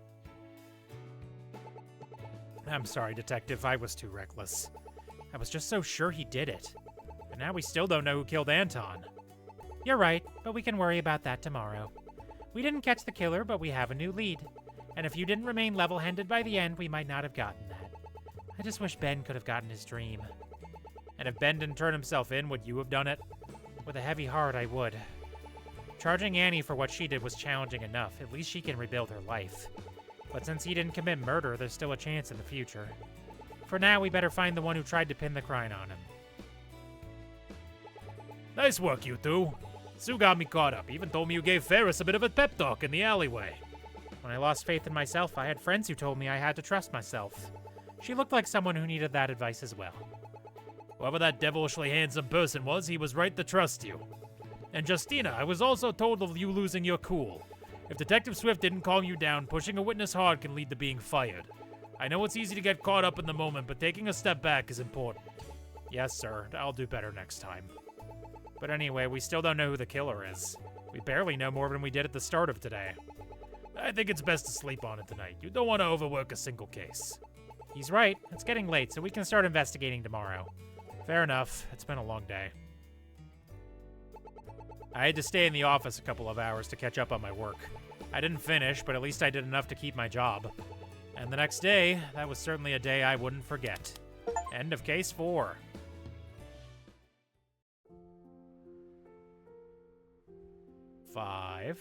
I'm sorry, Detective. I was too reckless. I was just so sure he did it. And now we still don't know who killed Anton. You're right, but we can worry about that tomorrow. We didn't catch the killer, but we have a new lead. And if you didn't remain level-headed by the end, we might not have gotten that. I just wish Ben could have gotten his dream. And if Ben didn't turn himself in, would you have done it? With a heavy heart, I would. Charging Annie for what she did was challenging enough. At least she can rebuild her life. But since he didn't commit murder, there's still a chance in the future. For now, we better find the one who tried to pin the crime on him. Nice work, you two. Sue got me caught up, even told me you gave Ferris a bit of a pep talk in the alleyway. When I lost faith in myself, I had friends who told me I had to trust myself. She looked like someone who needed that advice as well. Whoever that devilishly handsome person was, he was right to trust you. And Justina, I was also told of you losing your cool. If Detective Swift didn't calm you down, pushing a witness hard can lead to being fired. I know it's easy to get caught up in the moment, but taking a step back is important. Yes, sir. I'll do better next time. But anyway, we still don't know who the killer is. We barely know more than we did at the start of today. I think it's best to sleep on it tonight. You don't want to overwork a single case. He's right. It's getting late, so we can start investigating tomorrow. Fair enough. It's been a long day. I had to stay in the office a couple of hours to catch up on my work. I didn't finish, but at least I did enough to keep my job. And the next day, that was certainly a day I wouldn't forget. End of case 4. Five.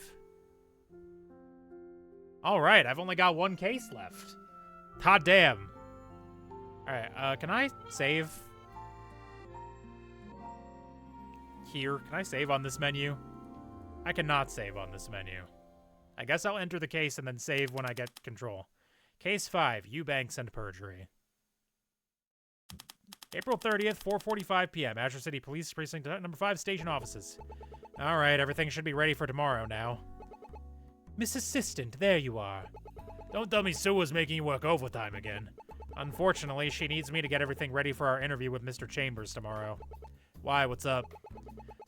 All right, I've only got one case left. Hot damn. All right, can I save? Here, can I save on this menu? I cannot save on this menu. I guess I'll enter the case and then save when I get control. Case 5, Eubanks and Perjury. April 30th, 4:45 p.m. Azure City Police Precinct number 5 station offices. All right, everything should be ready for tomorrow now. Miss Assistant, there you are. Don't tell me Sue was making you work overtime again. Unfortunately, she needs me to get everything ready for our interview with Mr. Chambers tomorrow. Why, what's up?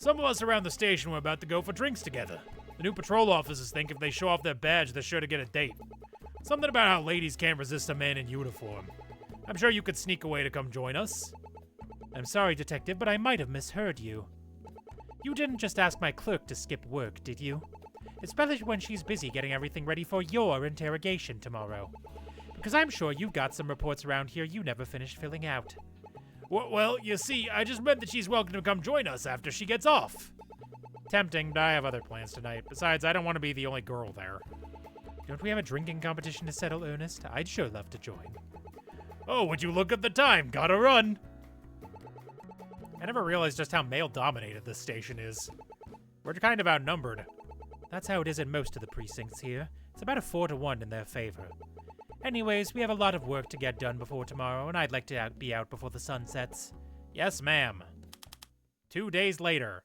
Some of us around the station were about to go for drinks together. The new patrol officers think if they show off their badge, they're sure to get a date. Something about how ladies can't resist a man in uniform. I'm sure you could sneak away to come join us. I'm sorry, Detective, but I might have misheard you. You didn't just ask my clerk to skip work, did you? Especially when she's busy getting everything ready for your interrogation tomorrow. Because I'm sure you've got some reports around here you never finished filling out. Well, you see, I just meant that she's welcome to come join us after she gets off. Tempting, but I have other plans tonight. Besides, I don't want to be the only girl there. Don't we have a drinking competition to settle, Ernest? I'd sure love to join. Oh, would you look at the time? Gotta run. I never realized just how male-dominated this station is. We're kind of outnumbered. That's how it is in most of the precincts here. It's about a 4-to-1 in their favor. Anyways, we have a lot of work to get done before tomorrow, and I'd like to be out before the sun sets. Yes, ma'am. 2 days later.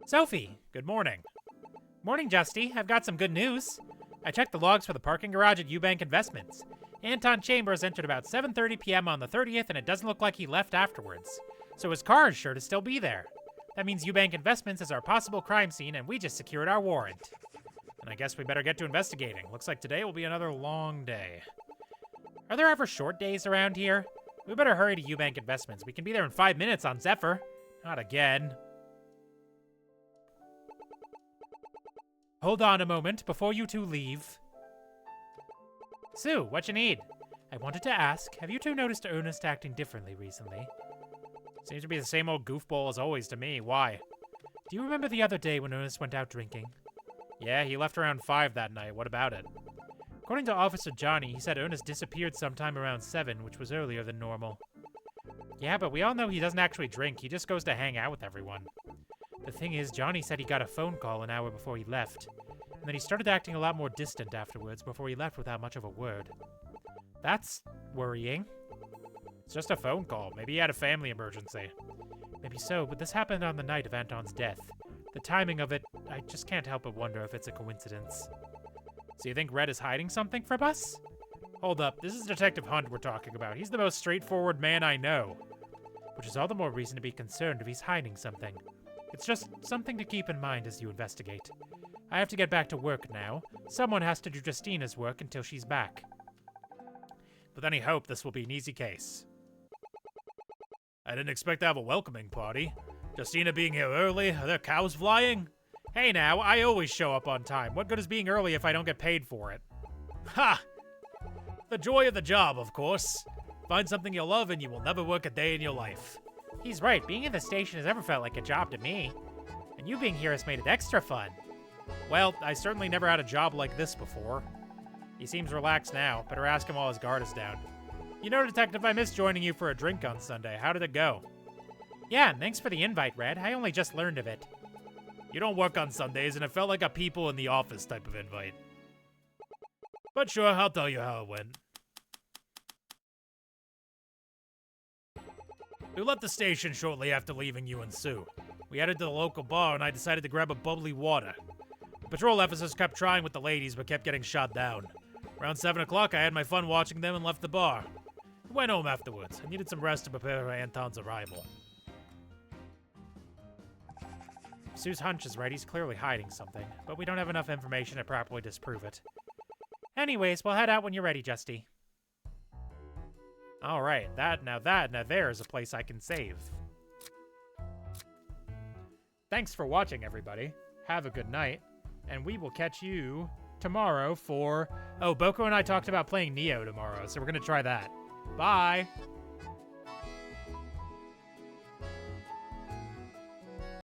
Sophie! Good morning. Morning, Justy. I've got some good news. I checked the logs for the parking garage at Eubank Investments. Anton Chambers entered about 7:30 p.m. on the 30th, and it doesn't look like he left afterwards. So his car is sure to still be there. That means Eubank Investments is our possible crime scene, and we just secured our warrant. And I guess we better get to investigating. Looks like today will be another long day. Are there ever short days around here? We better hurry to Eubank Investments. We can be there in 5 minutes on Zephyr. Not again. Hold on a moment before you two leave. Sue, what you need? I wanted to ask, have you two noticed Ernest acting differently recently? Seems to be the same old goofball as always to me. Why? Do you remember the other day when Ernest went out drinking? Yeah, he left around 5 that night. What about it? According to Officer Johnny, he said Ernest disappeared sometime around 7, which was earlier than normal. Yeah, but we all know he doesn't actually drink. He just goes to hang out with everyone. The thing is, Johnny said he got a phone call an hour before he left. And then he started acting a lot more distant afterwards before he left without much of a word. That's worrying. It's just a phone call. Maybe he had a family emergency. Maybe so, but this happened on the night of Anton's death. The timing of it, I just can't help but wonder if it's a coincidence. So you think Red is hiding something from us? Hold up, this is Detective Hunt we're talking about. He's the most straightforward man I know. Which is all the more reason to be concerned if he's hiding something. It's just something to keep in mind as you investigate. I have to get back to work now. Someone has to do Justina's work until she's back. With any hope, this will be an easy case. I didn't expect to have a welcoming party. Justina being here early, are there cows flying? Hey now, I always show up on time. What good is being early if I don't get paid for it? Ha! The joy of the job, of course. Find something you love and you will never work a day in your life. He's right, being in the station has never felt like a job to me. And you being here has made it extra fun. Well, I certainly never had a job like this before. He seems relaxed now. Better ask him while his guard is down. You know, Detective, I missed joining you for a drink on Sunday. How did it go? Yeah, and thanks for the invite, Red. I only just learned of it. You don't work on Sundays, and it felt like a people in the office type of invite. But sure, I'll tell you how it went. We left the station shortly after leaving you and Sue. We headed to the local bar, and I decided to grab a bubbly water. The patrol officers kept trying with the ladies, but kept getting shot down. Around 7 o'clock, I had my fun watching them and left the bar. I went home afterwards. I needed some rest to prepare for Anton's arrival. Sue's hunch is right. He's clearly hiding something, but we don't have enough information to properly disprove it. Anyways, we'll head out when you're ready, Justy. All right, now there is a place I can save. Thanks for watching, everybody. Have a good night, and we will catch you tomorrow for... Oh, Boko and I talked about playing Neo tomorrow, so we're gonna try that. Bye!